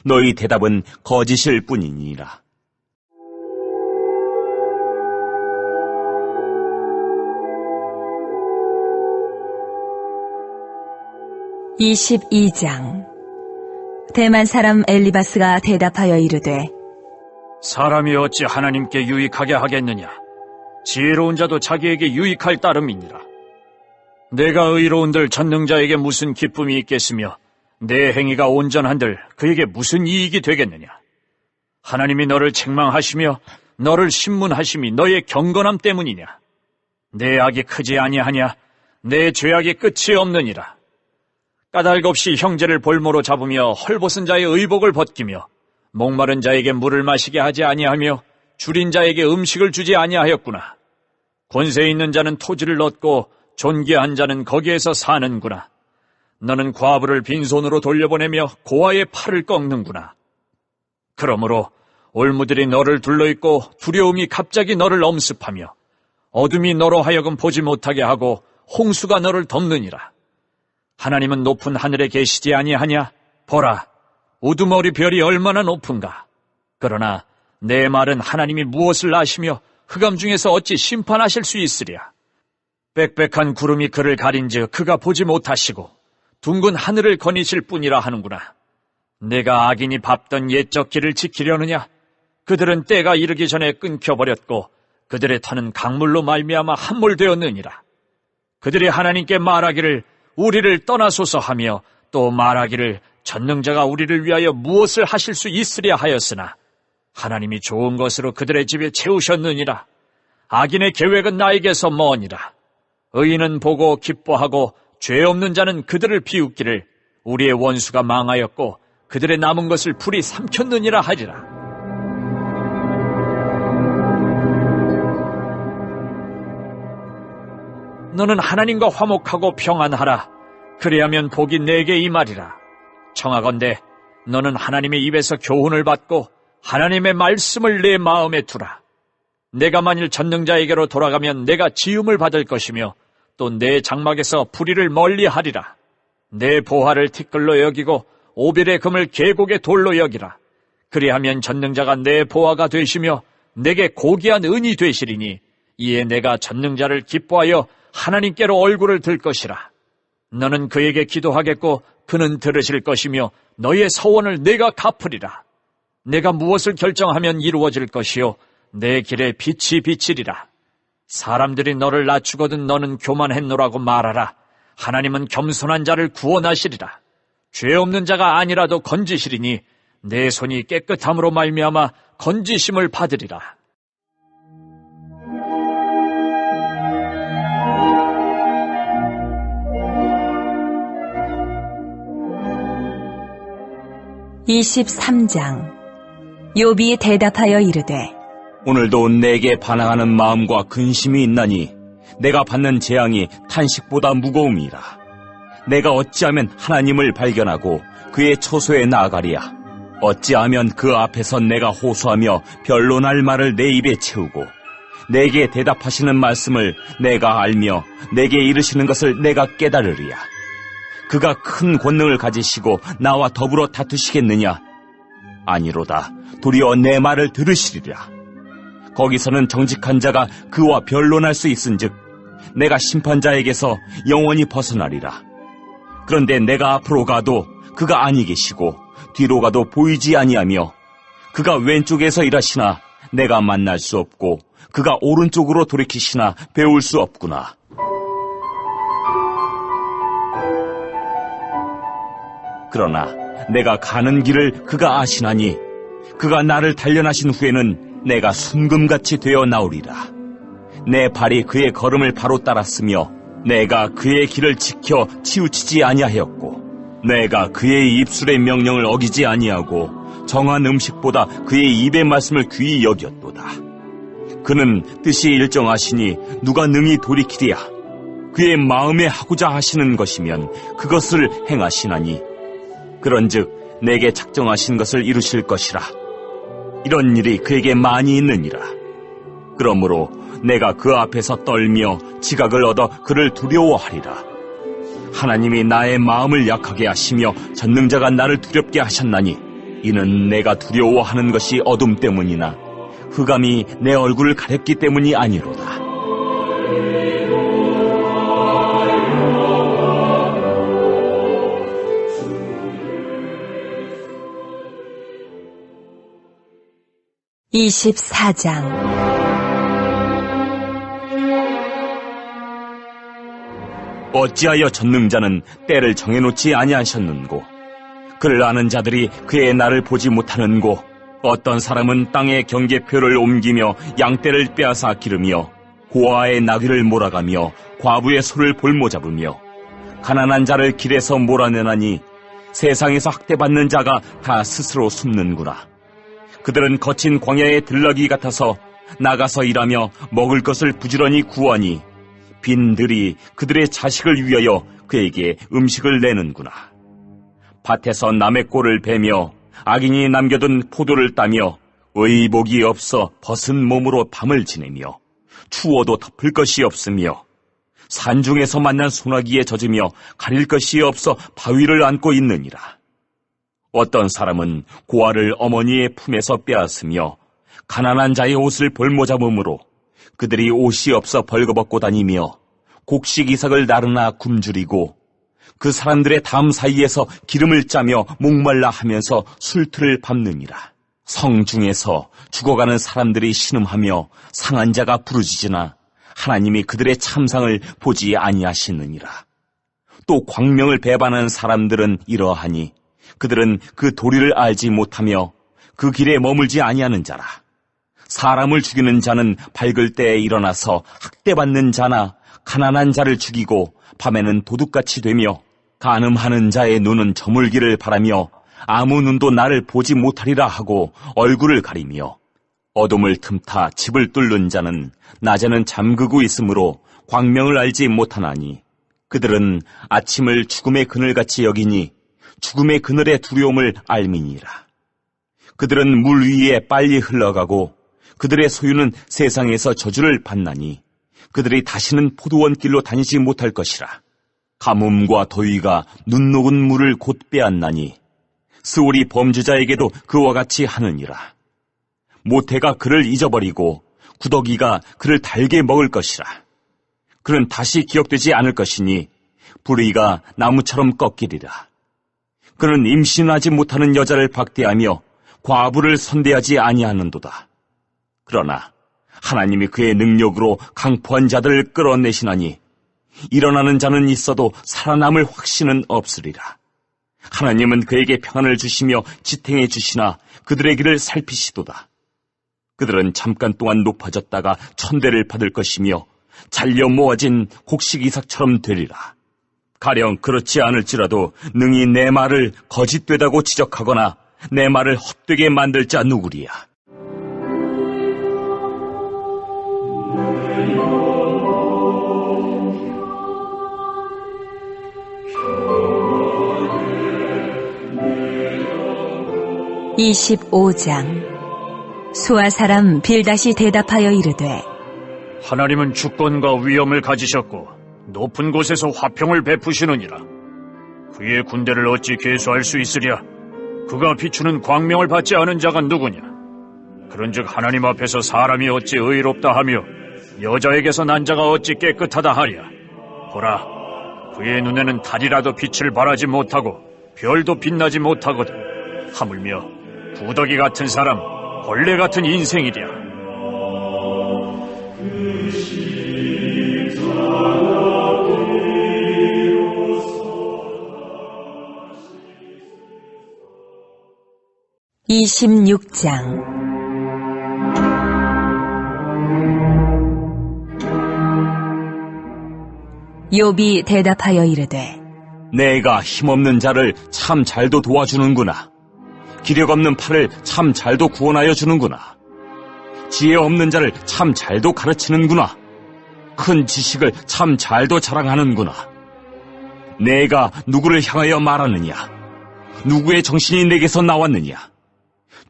너희 대답은 거짓일 뿐이니라. (22장) 대만 사람 엘리바스가 대답하여 이르되 사람이 어찌 하나님께 유익하게 하겠느냐? 지혜로운 자도 자기에게 유익할 따름이니라. 내가 의로운들 전능자에게 무슨 기쁨이 있겠으며 내 행위가 온전한들 그에게 무슨 이익이 되겠느냐? 하나님이 너를 책망하시며 너를 신문하심이 너의 경건함 때문이냐? 내 악이 크지 아니하냐? 내 죄악이 끝이 없느니라. 까닭 없이 형제를 볼모로 잡으며 헐벗은 자의 의복을 벗기며 목마른 자에게 물을 마시게 하지 아니하며 줄인 자에게 음식을 주지 아니하였구나. 권세 있는 자는 토지를 얻고 존귀한 자는 거기에서 사는구나. 너는 과부를 빈손으로 돌려보내며 고아의 팔을 꺾는구나. 그러므로 올무들이 너를 둘러있고 두려움이 갑자기 너를 엄습하며 어둠이 너로 하여금 보지 못하게 하고 홍수가 너를 덮느니라. 하나님은 높은 하늘에 계시지 아니하냐? 보라, 우두머리 별이 얼마나 높은가? 그러나 내 말은 하나님이 무엇을 아시며 흑암 중에서 어찌 심판하실 수 있으랴? 빽빽한 구름이 그를 가린즉 그가 보지 못하시고 둥근 하늘을 거니실 뿐이라 하는구나. 내가 악인이 밟던 옛적 길을 지키려느냐? 그들은 때가 이르기 전에 끊겨버렸고 그들의 터는 강물로 말미암아 함몰되었느니라. 그들이 하나님께 말하기를 우리를 떠나소서 하며 또 말하기를 전능자가 우리를 위하여 무엇을 하실 수 있으랴 하였으나 하나님이 좋은 것으로 그들의 집에 채우셨느니라. 악인의 계획은 나에게서 머니라. 의인은 보고 기뻐하고 죄 없는 자는 그들을 비웃기를 우리의 원수가 망하였고 그들의 남은 것을 불이 삼켰느니라 하리라. 너는 하나님과 화목하고 평안하라. 그리하면 복이 내게 임하리라. 청하건대 너는 하나님의 입에서 교훈을 받고 하나님의 말씀을 내 마음에 두라. 내가 만일 전능자에게로 돌아가면 내가 지음을 받을 것이며 또 내 장막에서 불의를 멀리하리라. 내 보화를 티끌로 여기고 오빌의 금을 계곡의 돌로 여기라. 그리하면 전능자가 내 보화가 되시며 내게 고귀한 은이 되시리니 이에 내가 전능자를 기뻐하여 하나님께로 얼굴을 들 것이라. 너는 그에게 기도하겠고 그는 들으실 것이며 너의 서원을 내가 갚으리라. 내가 무엇을 결정하면 이루어질 것이요 내 길에 빛이 비치리라. 사람들이 너를 낮추거든 너는 교만했노라고 말하라. 하나님은 겸손한 자를 구원하시리라. 죄 없는 자가 아니라도 건지시리니 내 손이 깨끗함으로 말미암아 건지심을 받으리라. (23장) 욥이 대답하여 이르되 오늘도 내게 반항하는 마음과 근심이 있나니 내가 받는 재앙이 탄식보다 무거움이라. 내가 어찌하면 하나님을 발견하고 그의 처소에 나아가리야. 어찌하면 그 앞에서 내가 호소하며 변론할 말을 내 입에 채우고 내게 대답하시는 말씀을 내가 알며 내게 이르시는 것을 내가 깨달으리야. 그가 큰 권능을 가지시고 나와 더불어 다투시겠느냐? 아니로다. 도리어 내 말을 들으시리라. 거기서는 정직한 자가 그와 변론할 수 있은즉 내가 심판자에게서 영원히 벗어나리라. 그런데 내가 앞으로 가도 그가 아니 계시고 뒤로 가도 보이지 아니하며 그가 왼쪽에서 일하시나 내가 만날 수 없고 그가 오른쪽으로 돌이키시나 배울 수 없구나. 그러나 내가 가는 길을 그가 아시나니 그가 나를 단련하신 후에는 내가 순금같이 되어 나오리라. 내 발이 그의 걸음을 바로 따랐으며 내가 그의 길을 지켜 치우치지 아니하였고 내가 그의 입술의 명령을 어기지 아니하고 정한 음식보다 그의 입의 말씀을 귀히 여겼도다. 그는 뜻이 일정하시니 누가 능히 돌이키랴. 그의 마음에 하고자 하시는 것이면 그것을 행하시나니 그런즉 내게 작정하신 것을 이루실 것이라. 이런 일이 그에게 많이 있느니라. 그러므로 내가 그 앞에서 떨며 지각을 얻어 그를 두려워하리라. 하나님이 나의 마음을 약하게 하시며 전능자가 나를 두렵게 하셨나니 이는 내가 두려워하는 것이 어둠 때문이나 흑암이 내 얼굴을 가렸기 때문이 아니로다. (24장) 어찌하여 전능자는 때를 정해놓지 아니하셨는고 그를 아는 자들이 그의 날을 보지 못하는고 어떤 사람은 땅의 경계표를 옮기며 양떼를 빼앗아 기르며 고아의 나귀를 몰아가며 과부의 소를 볼모잡으며 가난한 자를 길에서 몰아내나니 세상에서 학대받는 자가 다 스스로 숨는구나. 그들은 거친 광야의 들나귀 같아서 나가서 일하며 먹을 것을 부지런히 구하니 빈들이 그들의 자식을 위하여 그에게 음식을 내는구나. 밭에서 남의 꼴을 베며 악인이 남겨둔 포도를 따며 의복이 없어 벗은 몸으로 밤을 지내며 추워도 덮을 것이 없으며 산중에서 만난 소나기에 젖으며 가릴 것이 없어 바위를 안고 있느니라. 어떤 사람은 고아를 어머니의 품에서 빼앗으며 가난한 자의 옷을 볼모잡음으로 그들이 옷이 없어 벌거벗고 다니며 곡식 이삭을 나르나 굶주리고 그 사람들의 담 사이에서 기름을 짜며 목말라 하면서 술틀을 밟느니라. 성중에서 죽어가는 사람들이 신음하며 상한 자가 부르짖으나 하나님이 그들의 참상을 보지 아니하시느니라. 또 광명을 배반하는 사람들은 이러하니 그들은 그 도리를 알지 못하며 그 길에 머물지 아니하는 자라. 사람을 죽이는 자는 밝을 때에 일어나서 학대받는 자나 가난한 자를 죽이고 밤에는 도둑같이 되며 간음하는 자의 눈은 저물기를 바라며 아무 눈도 나를 보지 못하리라 하고 얼굴을 가리며 어둠을 틈타 집을 뚫는 자는 낮에는 잠그고 있으므로 광명을 알지 못하나니 그들은 아침을 죽음의 그늘같이 여기니 죽음의 그늘의 두려움을 알미니라. 그들은 물 위에 빨리 흘러가고 그들의 소유는 세상에서 저주를 받나니 그들이 다시는 포도원 길로 다니지 못할 것이라. 가뭄과 더위가 눈 녹은 물을 곧 빼앗나니 스올이 범죄자에게도 그와 같이 하느니라. 모태가 그를 잊어버리고 구더기가 그를 달게 먹을 것이라. 그는 다시 기억되지 않을 것이니 불의가 나무처럼 꺾이리라. 그는 임신하지 못하는 여자를 박대하며 과부를 선대하지 아니하는도다. 그러나 하나님이 그의 능력으로 강포한 자들을 끌어내시나니 일어나는 자는 있어도 살아남을 확신은 없으리라. 하나님은 그에게 평안을 주시며 지탱해 주시나 그들의 길을 살피시도다. 그들은 잠깐 동안 높아졌다가 천대를 받을 것이며 잘려 모아진 곡식 이삭처럼 되리라. 가령 그렇지 않을지라도 능히 내 말을 거짓되다고 지적하거나 내 말을 헛되게 만들 자 누구리야. (25장) 수아 사람 빌닷이 대답하여 이르되 하나님은 주권과 위엄을 가지셨고 높은 곳에서 화평을 베푸시느니라. 그의 군대를 어찌 계수할 수 있으랴? 그가 비추는 광명을 받지 않은 자가 누구냐? 그런즉 하나님 앞에서 사람이 어찌 의롭다 하며 여자에게서 난 자가 어찌 깨끗하다 하랴? 보라, 그의 눈에는 달이라도 빛을 발하지 못하고 별도 빛나지 못하거든. 하물며 구더기 같은 사람, 벌레 같은 인생이랴. (26장) 욥이 대답하여 이르되 내가 힘없는 자를 참 잘도 도와주는구나. 기력 없는 팔을 참 잘도 구원하여 주는구나. 지혜 없는 자를 참 잘도 가르치는구나. 큰 지식을 참 잘도 자랑하는구나. 내가 누구를 향하여 말하느냐? 누구의 정신이 내게서 나왔느냐?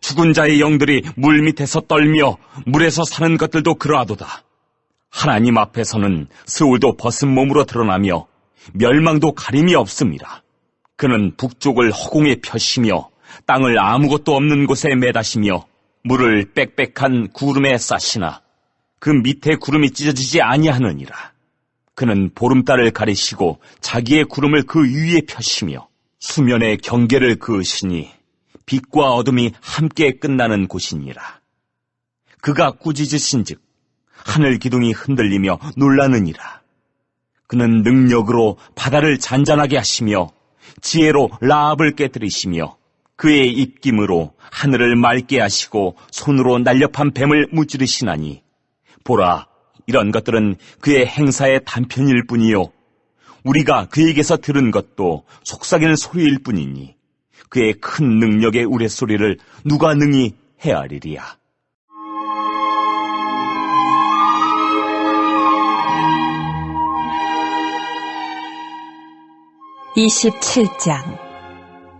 죽은 자의 영들이 물 밑에서 떨며 물에서 사는 것들도 그러하도다. 하나님 앞에서는 스올도 벗은 몸으로 드러나며 멸망도 가림이 없습니다. 그는 북쪽을 허공에 펴시며 땅을 아무것도 없는 곳에 매다시며 물을 빽빽한 구름에 싸시나 그 밑에 구름이 찢어지지 아니하느니라. 그는 보름달을 가리시고 자기의 구름을 그 위에 펴시며 수면의 경계를 그으시니 빛과 어둠이 함께 끝나는 곳이니라. 그가 꾸짖으신즉 하늘 기둥이 흔들리며 놀라느니라. 그는 능력으로 바다를 잔잔하게 하시며 지혜로 라합을 깨뜨리시며 그의 입김으로 하늘을 맑게 하시고 손으로 날렵한 뱀을 무찌르시나니 보라, 이런 것들은 그의 행사의 단편일 뿐이요 우리가 그에게서 들은 것도 속삭이는 소리일 뿐이니 그의 큰 능력의 우레소리를 누가 능히 헤아리리야. (27장)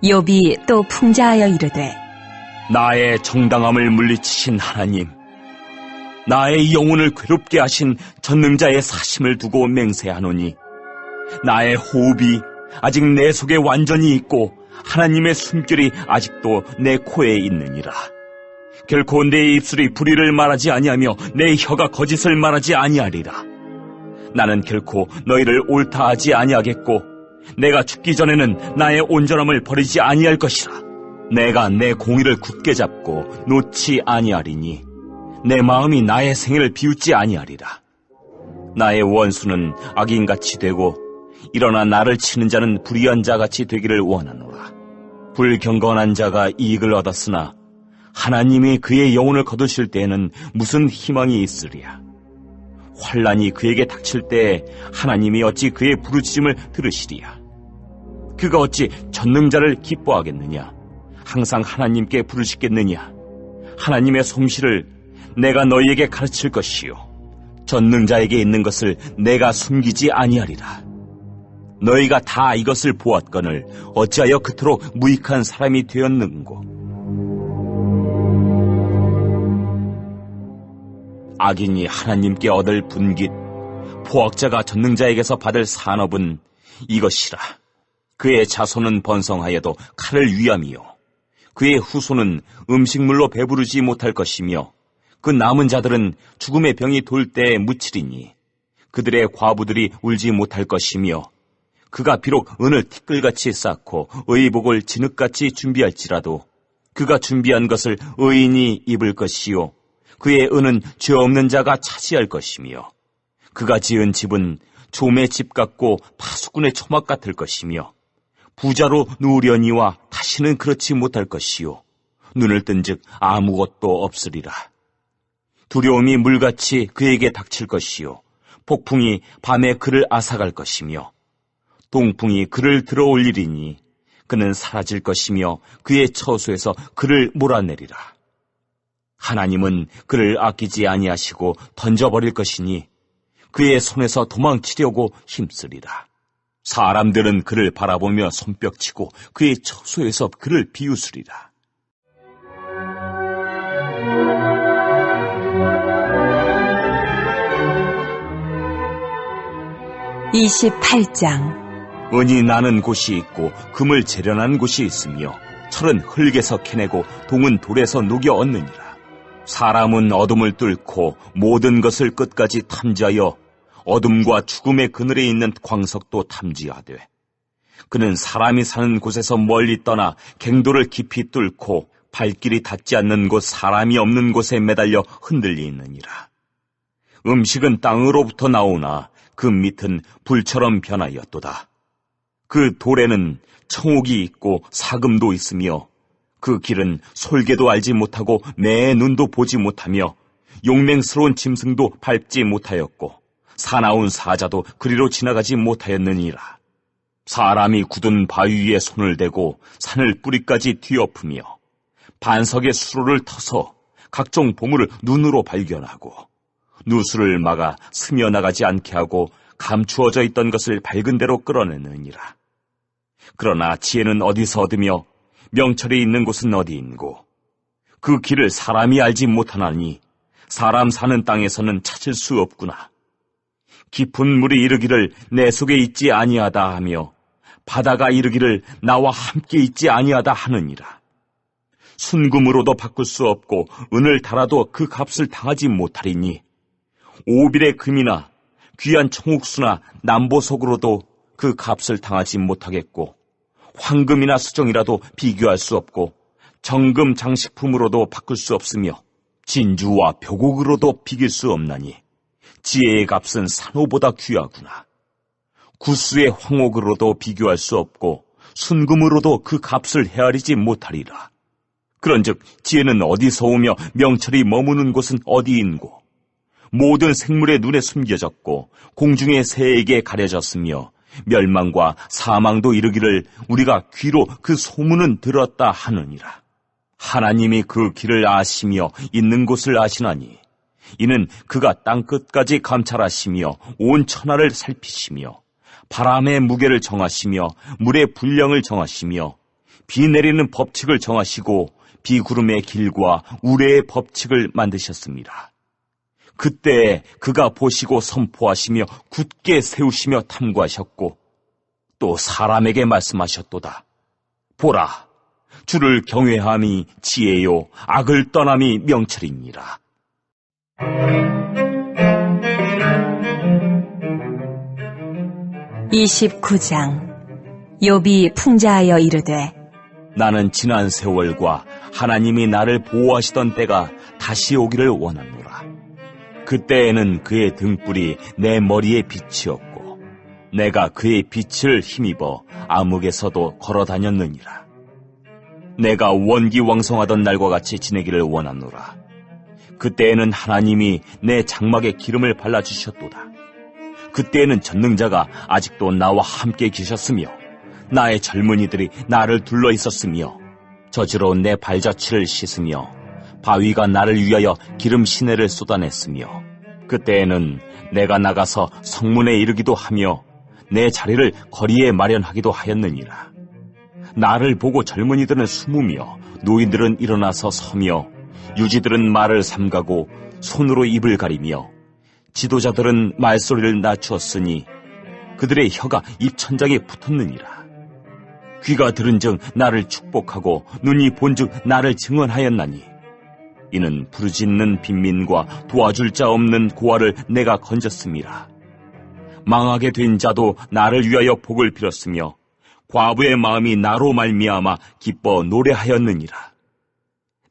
욥이 또 풍자하여 이르되 나의 정당함을 물리치신 하나님, 나의 영혼을 괴롭게 하신 전능자의 사심을 두고 맹세하노니 나의 호흡이 아직 내 속에 완전히 있고 하나님의 숨결이 아직도 내 코에 있느니라. 결코 내 입술이 불의를 말하지 아니하며 내 혀가 거짓을 말하지 아니하리라. 나는 결코 너희를 옳다 하지 아니하겠고 내가 죽기 전에는 나의 온전함을 버리지 아니할 것이라. 내가 내 공의를 굳게 잡고 놓지 아니하리니 내 마음이 나의 생애를 비웃지 아니하리라. 나의 원수는 악인같이 되고 일어나 나를 치는 자는 불의한 자같이 되기를 원하노라. 불경건한 자가 이익을 얻었으나 하나님이 그의 영혼을 거두실 때에는 무슨 희망이 있으랴. 환난이 그에게 닥칠 때에 하나님이 어찌 그의 부르짖음을 들으시리야. 그가 어찌 전능자를 기뻐하겠느냐. 항상 하나님께 부르시겠느냐. 하나님의 솜씨를 내가 너희에게 가르칠 것이요 전능자에게 있는 것을 내가 숨기지 아니하리라. 너희가 다 이것을 보았거늘 어찌하여 그토록 무익한 사람이 되었는고. 악인이 하나님께 얻을 분깃, 포악자가 전능자에게서 받을 산업은 이것이라. 그의 자손은 번성하여도 칼을 위함이요 그의 후손은 음식물로 배부르지 못할 것이며 그 남은 자들은 죽음의 병이 돌 때에 묻히리니 그들의 과부들이 울지 못할 것이며 그가 비록 은을 티끌같이 쌓고 의복을 진흙같이 준비할지라도 그가 준비한 것을 의인이 입을 것이요 그의 은은 죄 없는 자가 차지할 것이며 그가 지은 집은 좀의 집 같고 파수꾼의 초막 같을 것이며 부자로 누우려니와 다시는 그렇지 못할 것이요 눈을 뜬즉 아무것도 없으리라. 두려움이 물같이 그에게 닥칠 것이요 폭풍이 밤에 그를 앗아갈 것이며 동풍이 그를 들어올리리니 그는 사라질 것이며 그의 처소에서 그를 몰아내리라. 하나님은 그를 아끼지 아니하시고 던져버릴 것이니 그의 손에서 도망치려고 힘쓰리라. 사람들은 그를 바라보며 손뼉치고 그의 처소에서 그를 비웃으리라. (28장) 은이 나는 곳이 있고 금을 재련한 곳이 있으며 철은 흙에서 캐내고 동은 돌에서 녹여 얻느니라. 사람은 어둠을 뚫고 모든 것을 끝까지 탐지하여 어둠과 죽음의 그늘에 있는 광석도 탐지하되 그는 사람이 사는 곳에서 멀리 떠나 갱도를 깊이 뚫고 발길이 닿지 않는 곳 사람이 없는 곳에 매달려 흔들리느니라. 음식은 땅으로부터 나오나 그 밑은 불처럼 변하였도다. 그 돌에는 청옥이 있고 사금도 있으며 그 길은 솔개도 알지 못하고 내 눈도 보지 못하며 용맹스러운 짐승도 밟지 못하였고 사나운 사자도 그리로 지나가지 못하였느니라. 사람이 굳은 바위 위에 손을 대고 산을 뿌리까지 뒤엎으며 반석의 수로를 터서 각종 보물을 눈으로 발견하고 누수를 막아 스며나가지 않게 하고 감추어져 있던 것을 밝은 대로 끌어내느니라. 그러나 지혜는 어디서 얻으며 명철이 있는 곳은 어디인고 그 길을 사람이 알지 못하나니 사람 사는 땅에서는 찾을 수 없구나. 깊은 물이 이르기를 내 속에 있지 아니하다 하며 바다가 이르기를 나와 함께 있지 아니하다 하느니라. 순금으로도 바꿀 수 없고 은을 달아도 그 값을 당하지 못하리니 오빌의 금이나 귀한 청옥수나 남보석으로도 그 값을 당하지 못하겠고 황금이나 수정이라도 비교할 수 없고 정금 장식품으로도 바꿀 수 없으며 진주와 벼곡으로도 비길 수 없나니 지혜의 값은 산호보다 귀하구나. 구스의 황옥으로도 비교할 수 없고 순금으로도 그 값을 헤아리지 못하리라. 그런즉 지혜는 어디서 오며 명철이 머무는 곳은 어디인고? 모든 생물의 눈에 숨겨졌고 공중의 새에게 가려졌으며 멸망과 사망도 이르기를 우리가 귀로 그 소문은 들었다 하느니라. 하나님이 그 길을 아시며 있는 곳을 아시나니 이는 그가 땅끝까지 감찰하시며 온 천하를 살피시며 바람의 무게를 정하시며 물의 분량을 정하시며 비 내리는 법칙을 정하시고 비구름의 길과 우레의 법칙을 만드셨습니다. 그때에 그가 보시고 선포하시며 굳게 세우시며 탐구하셨고 또 사람에게 말씀하셨도다. 보라, 주를 경외함이 지혜요 악을 떠남이 명철이니라. 29장. 욥이 풍자하여 이르되 나는 지난 세월과 하나님이 나를 보호하시던 때가 다시 오기를 원하노라. 그때에는 그의 등불이 내 머리에 빛이었고 내가 그의 빛을 힘입어 암흑에서도 걸어 다녔느니라. 내가 원기왕성하던 날과 같이 지내기를 원하노라. 그때에는 하나님이 내 장막에 기름을 발라주셨도다. 그때에는 전능자가 아직도 나와 함께 계셨으며 나의 젊은이들이 나를 둘러 있었으며 저지로 내 발자취를 씻으며 바위가 나를 위하여 기름 시내를 쏟아냈으며 그때에는 내가 나가서 성문에 이르기도 하며 내 자리를 거리에 마련하기도 하였느니라. 나를 보고 젊은이들은 숨으며 노인들은 일어나서 서며 유지들은 말을 삼가고 손으로 입을 가리며 지도자들은 말소리를 낮추었으니 그들의 혀가 입천장에 붙었느니라. 귀가 들은즉 나를 축복하고 눈이 본즉 나를 증언하였나니 이는 부르짖는 빈민과 도와줄 자 없는 고아를 내가 건졌음이라. 망하게 된 자도 나를 위하여 복을 빌었으며 과부의 마음이 나로 말미암아 기뻐 노래하였느니라.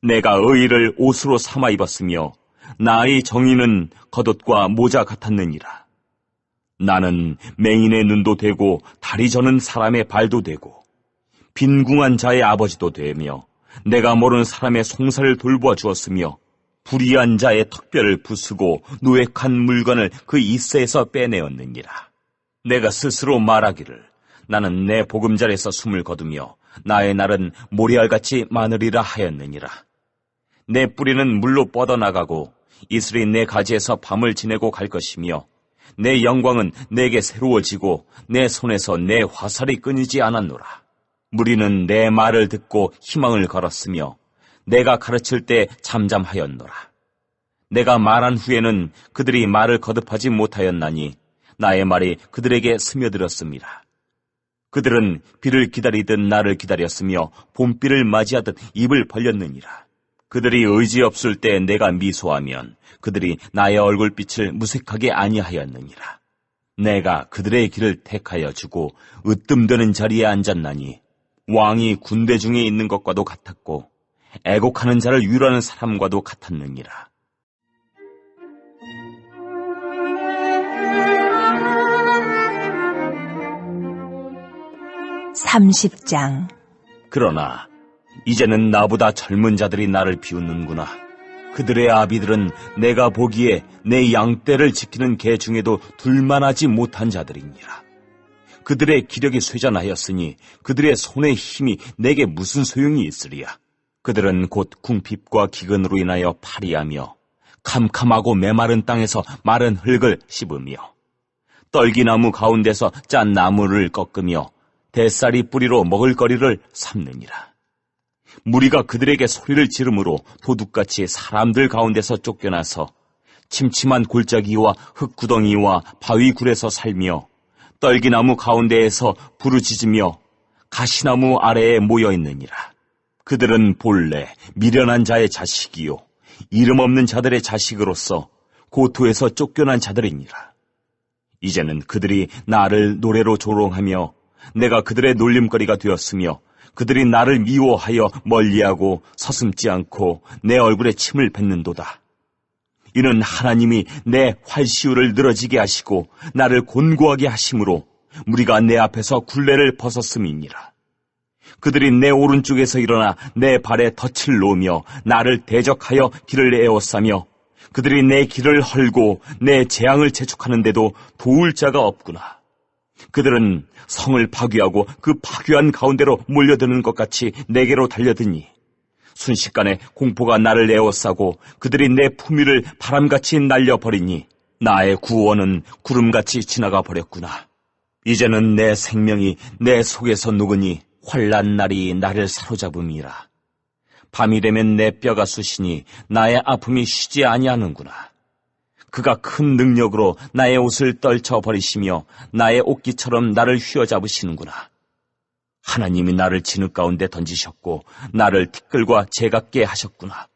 내가 의의를 옷으로 삼아 입었으며 나의 정의는 겉옷과 모자 같았느니라. 나는 맹인의 눈도 되고 다리 저는 사람의 발도 되고 빈궁한 자의 아버지도 되며 내가 모르는 사람의 송사를 돌보아 주었으며 불의한 자의 턱뼈를 부수고 노획한 물건을 그 이새에서 빼내었느니라. 내가 스스로 말하기를 나는 내 보금자리에서 숨을 거두며 나의 날은 모래알같이 많으리라 하였느니라. 내 뿌리는 물로 뻗어나가고 이슬이 내 가지에서 밤을 지내고 갈 것이며 내 영광은 내게 새로워지고 내 손에서 내 화살이 끊이지 않았노라. 무리는 내 말을 듣고 희망을 걸었으며 내가 가르칠 때 잠잠하였노라. 내가 말한 후에는 그들이 말을 거듭하지 못하였나니 나의 말이 그들에게 스며들었습니다. 그들은 비를 기다리듯 나를 기다렸으며 봄비를 맞이하듯 입을 벌렸느니라. 그들이 의지 없을 때 내가 미소하면 그들이 나의 얼굴빛을 무색하게 아니하였느니라. 내가 그들의 길을 택하여 주고 으뜸되는 자리에 앉았나니 왕이 군대 중에 있는 것과도 같았고 애곡하는 자를 위로하는 사람과도 같았느니라. (30장) 그러나 이제는 나보다 젊은 자들이 나를 비웃는구나. 그들의 아비들은 내가 보기에 내 양떼를 지키는 개 중에도 둘만하지 못한 자들이니라. 그들의 기력이 쇠잔하였으니 그들의 손의 힘이 내게 무슨 소용이 있으리야. 그들은 곧 궁핍과 기근으로 인하여 파리하며 캄캄하고 메마른 땅에서 마른 흙을 씹으며 떨기나무 가운데서 짠 나무를 꺾으며 대쌀이 뿌리로 먹을거리를 삼느니라. 무리가 그들에게 소리를 지르므로 도둑같이 사람들 가운데서 쫓겨나서 침침한 골짜기와 흙구덩이와 바위굴에서 살며 떨기나무 가운데에서 부르짖으며 가시나무 아래에 모여있느니라. 그들은 본래 미련한 자의 자식이요 이름 없는 자들의 자식으로서 고토에서 쫓겨난 자들이니라. 이제는 그들이 나를 노래로 조롱하며 내가 그들의 놀림거리가 되었으며 그들이 나를 미워하여 멀리하고 서슴지 않고 내 얼굴에 침을 뱉는도다. 이는 하나님이 내 활시울을 늘어지게 하시고 나를 곤고하게 하심으로 무리가 내 앞에서 굴레를 벗었음이니라. 그들이 내 오른쪽에서 일어나 내 발에 덫을 놓으며 나를 대적하여 길을 에워싸며 그들이 내 길을 헐고 내 재앙을 재촉하는데도 도울 자가 없구나. 그들은 성을 파괴하고 그 파괴한 가운데로 몰려드는 것 같이 내게로 달려드니 순식간에 공포가 나를 에워싸고 그들이 내 품 위를 바람같이 날려버리니 나의 구원은 구름같이 지나가 버렸구나. 이제는 내 생명이 내 속에서 녹으니 환난 날이 나를 사로잡음이라. 밤이 되면 내 뼈가 쑤시니 나의 아픔이 쉬지 아니하는구나. 그가 큰 능력으로 나의 옷을 떨쳐버리시며 나의 옷깃처럼 나를 휘어잡으시는구나. 하나님이 나를 진흙 가운데 던지셨고 나를 티끌과 재같게 하셨구나.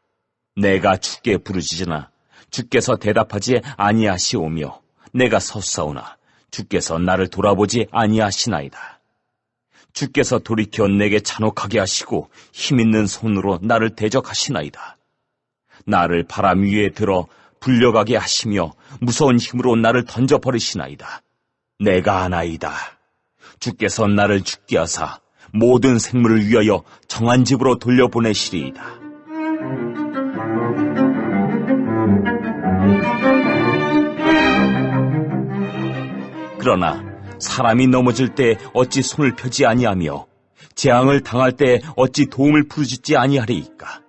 내가 주께 부르짖으나 주께서 대답하지 아니하시오며 내가 섰사오나 주께서 나를 돌아보지 아니하시나이다. 주께서 돌이켜 내게 잔혹하게 하시고 힘있는 손으로 나를 대적하시나이다. 나를 바람 위에 들어 불려가게 하시며 무서운 힘으로 나를 던져버리시나이다. 내가 아나이다. 주께서 나를 죽게 하사 모든 생물을 위하여 정한 집으로 돌려보내시리이다. 그러나 사람이 넘어질 때 어찌 손을 펴지 아니하며 재앙을 당할 때 어찌 도움을 부르짖지 아니하리이까.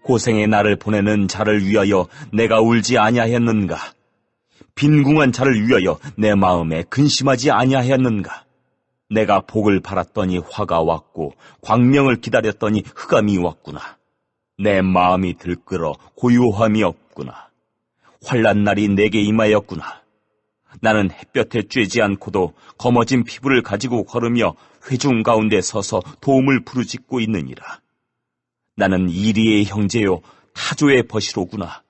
고생의 나를 보내는 자를 위하여 내가 울지 아니하였는가. 빈궁한 자를 위하여 내 마음에 근심하지 아니하였는가. 내가 복을 바랐더니 화가 왔고 광명을 기다렸더니 흑암이 왔구나. 내 마음이 들끓어 고요함이 없구나. 환난 날이 내게 임하였구나. 나는 햇볕에 쬐지 않고도 검어진 피부를 가지고 걸으며 회중 가운데 서서 도움을 부르짖고 있느니라. 나는 이리의 형제요 타조의 벗이로구나.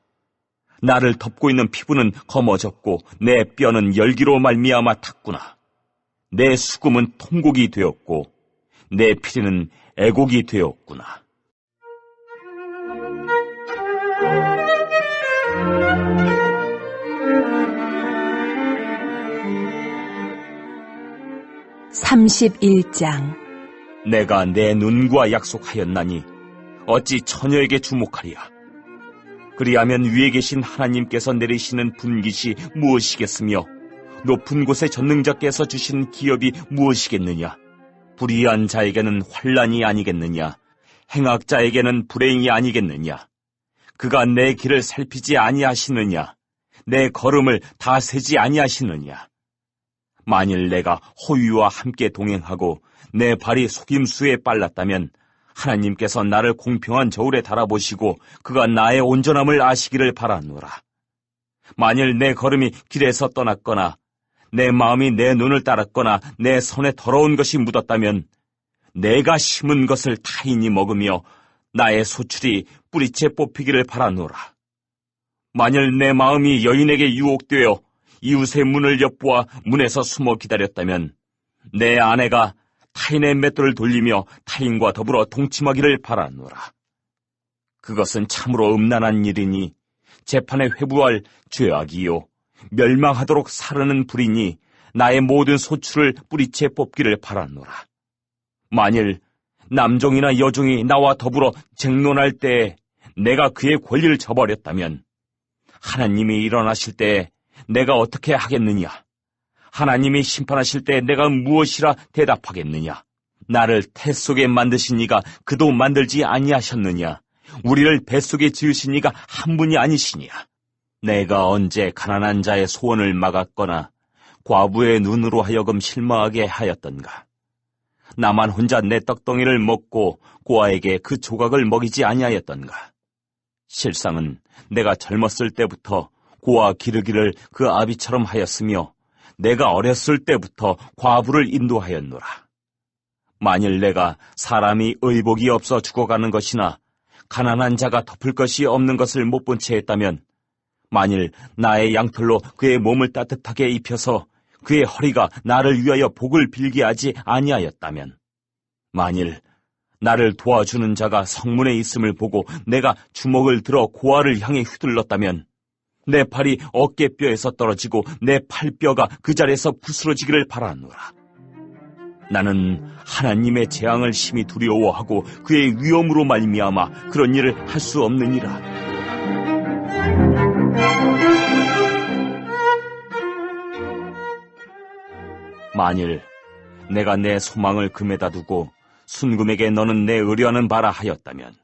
나를 덮고 있는 피부는 검어졌고 내 뼈는 열기로 말미암아 탔구나. 내 수금은 통곡이 되었고 내 피리는 애곡이 되었구나. (31장) 내가 내 눈과 약속하였나니 어찌 처녀에게 주목하리야. 그리하면 위에 계신 하나님께서 내리시는 분깃이 무엇이겠으며 높은 곳의 전능자께서 주신 기업이 무엇이겠느냐. 불의한 자에게는 환난이 아니겠느냐. 행악자에게는 불행이 아니겠느냐. 그가 내 길을 살피지 아니하시느냐. 내 걸음을 다 세지 아니하시느냐. 만일 내가 호위와 함께 동행하고 내 발이 속임수에 빨랐다면 하나님께서 나를 공평한 저울에 달아보시고 그가 나의 온전함을 아시기를 바라노라. 만일 내 걸음이 길에서 떠났거나 내 마음이 내 눈을 따랐거나 내 손에 더러운 것이 묻었다면 내가 심은 것을 타인이 먹으며 나의 소출이 뿌리채 뽑히기를 바라노라. 만일 내 마음이 여인에게 유혹되어 이웃의 문을 엿보아 문에서 숨어 기다렸다면 내 아내가 타인의 맷돌을 돌리며 타인과 더불어 동침하기를 바라노라. 그것은 참으로 음란한 일이니 재판에 회부할 죄악이요 멸망하도록 사르는 불이니 나의 모든 소출을 뿌리채 뽑기를 바라노라. 만일 남종이나 여종이 나와 더불어 쟁론할 때에 내가 그의 권리를 저버렸다면 하나님이 일어나실 때에 내가 어떻게 하겠느냐? 하나님이 심판하실 때 내가 무엇이라 대답하겠느냐? 나를 태 속에 만드신 이가 그도 만들지 아니하셨느냐? 우리를 뱃속에 지으신 이가 한 분이 아니시냐? 내가 언제 가난한 자의 소원을 막았거나 과부의 눈으로 하여금 실망하게 하였던가? 나만 혼자 내 떡덩이를 먹고 고아에게 그 조각을 먹이지 아니하였던가? 실상은 내가 젊었을 때부터 고아 기르기를 그 아비처럼 하였으며 내가 어렸을 때부터 과부를 인도하였노라. 만일 내가 사람이 의복이 없어 죽어가는 것이나 가난한 자가 덮을 것이 없는 것을 못 본 채 했다면 만일 나의 양털로 그의 몸을 따뜻하게 입혀서 그의 허리가 나를 위하여 복을 빌게 하지 아니하였다면 만일 나를 도와주는 자가 성문에 있음을 보고 내가 주먹을 들어 고아를 향해 휘둘렀다면 내 팔이 어깨뼈에서 떨어지고 내 팔뼈가 그 자리에서 부스러지기를 바라노라. 나는 하나님의 재앙을 심히 두려워하고 그의 위엄으로 말미암아 그런 일을 할 수 없느니라. 만일 내가 내 소망을 금에다 두고 순금에게 너는 내 의뢰하는 바라 하였다면,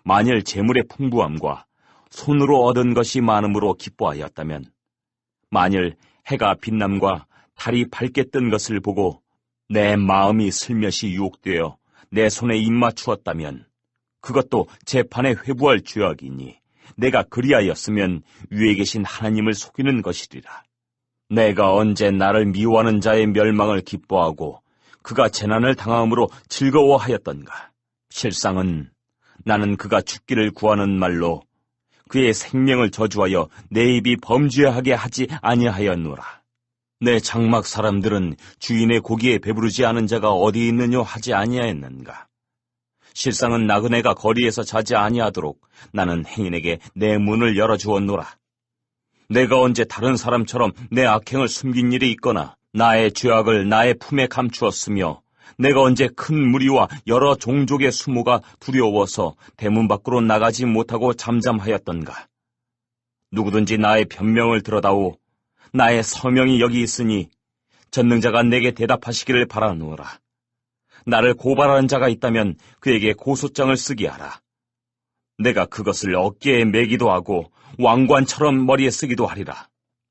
만일 재물의 풍부함과 손으로 얻은 것이 많음으로 기뻐하였다면, 만일 해가 빛남과 달이 밝게 뜬 것을 보고 내 마음이 슬며시 유혹되어 내 손에 입맞추었다면, 그것도 재판에 회부할 죄악이니 내가 그리하였으면 위에 계신 하나님을 속이는 것이리라. 내가 언제 나를 미워하는 자의 멸망을 기뻐하고 그가 재난을 당함으로 즐거워하였던가? 실상은 나는 그가 죽기를 구하는 말로 그의 생명을 저주하여 내 입이 범죄하게 하지 아니하였노라. 내 장막 사람들은 주인의 고기에 배부르지 않은 자가 어디 있느뇨 하지 아니하였는가? 실상은 나그네가 거리에서 자지 아니하도록 나는 행인에게 내 문을 열어주었노라. 내가 언제 다른 사람처럼 내 악행을 숨긴 일이 있거나 나의 죄악을 나의 품에 감추었으며, 내가 언제 큰 무리와 여러 종족의 수모가 두려워서 대문 밖으로 나가지 못하고 잠잠하였던가? 누구든지 나의 변명을 들어다오. 나의 서명이 여기 있으니 전능자가 내게 대답하시기를 바라노라. 나를 고발하는 자가 있다면 그에게 고소장을 쓰게 하라. 내가 그것을 어깨에 매기도 하고 왕관처럼 머리에 쓰기도 하리라.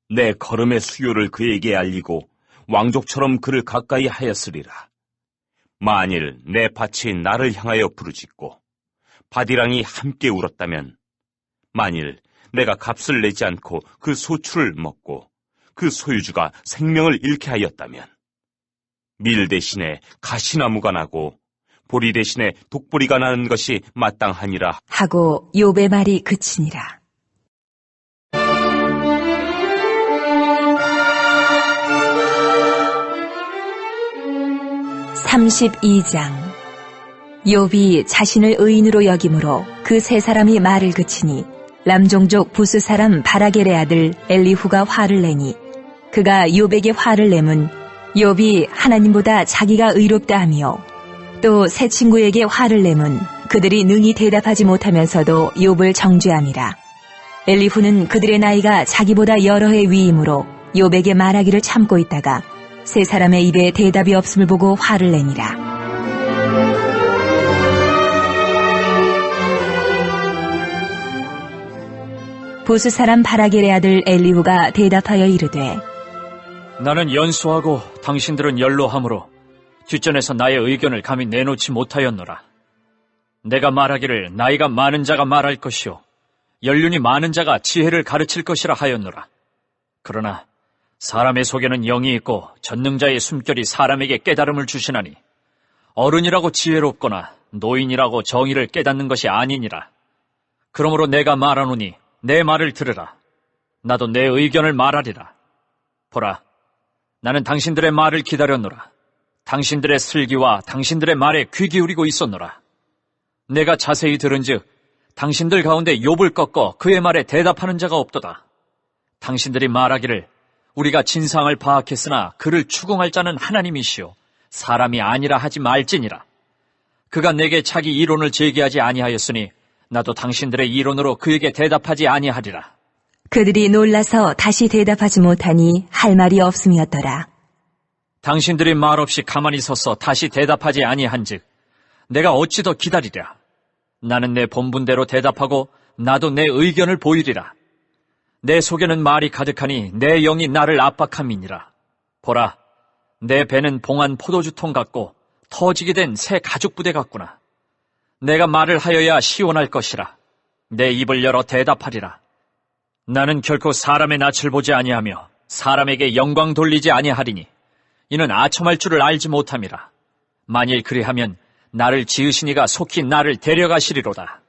내 걸음의 수요를 그에게 알리고 왕족처럼 그를 가까이 하였으리라. 만일 내 밭이 나를 향하여 부르짖고 바디랑이 함께 울었다면, 만일 내가 값을 내지 않고 그 소출을 먹고 그 소유주가 생명을 잃게 하였다면, 밀 대신에 가시나무가 나고 보리 대신에 독보리가 나는 것이 마땅하니라 하고 욥의 말이 그치니라. (32장) 욥이 자신을 의인으로 여김으로 그 세 사람이 말을 그치니 람종족 부스 사람 바라겔의 아들 엘리후가 화를 내니, 그가 욥에게 화를 내면 욥이 하나님보다 자기가 의롭다 하며, 또 세 친구에게 화를 내면 그들이 능히 대답하지 못하면서도 욥을 정죄함이라. 엘리후는 그들의 나이가 자기보다 여러 해 위이므로 욥에게 말하기를 참고 있다가 세 사람의 입에 대답이 없음을 보고 화를 내니라. 부스 사람 바라겔의 아들 엘리후가 대답하여 이르되, 나는 연소하고 당신들은 연로함으로 뒷전에서 나의 의견을 감히 내놓지 못하였노라. 내가 말하기를 나이가 많은 자가 말할 것이요 연륜이 많은 자가 지혜를 가르칠 것이라 하였노라. 그러나 사람의 속에는 영이 있고 전능자의 숨결이 사람에게 깨달음을 주시나니, 어른이라고 지혜롭거나 노인이라고 정의를 깨닫는 것이 아니니라. 그러므로 내가 말하노니 내 말을 들으라. 나도 내 의견을 말하리라. 보라, 나는 당신들의 말을 기다렸노라. 당신들의 슬기와 당신들의 말에 귀 기울이고 있었노라. 내가 자세히 들은즉 당신들 가운데 욥을 꺾어 그의 말에 대답하는 자가 없도다. 당신들이 말하기를 우리가 진상을 파악했으나 그를 추궁할 자는 하나님이시오 사람이 아니라 하지 말지니라. 그가 내게 자기 이론을 제기하지 아니하였으니 나도 당신들의 이론으로 그에게 대답하지 아니하리라. 그들이 놀라서 다시 대답하지 못하니 할 말이 없음이었더라. 당신들이 말없이 가만히 서서 다시 대답하지 아니한즉 내가 어찌 더 기다리랴. 나는 내 본분대로 대답하고 나도 내 의견을 보이리라. 내 속에는 말이 가득하니 내 영이 나를 압박함이니라. 보라, 내 배는 봉한 포도주통 같고 터지게 된 새 가죽부대 같구나. 내가 말을 하여야 시원할 것이라. 내 입을 열어 대답하리라. 나는 결코 사람의 낯을 보지 아니하며 사람에게 영광 돌리지 아니하리니 이는 아첨할 줄을 알지 못함이라. 만일 그리하면 나를 지으신 이가 속히 나를 데려가시리로다.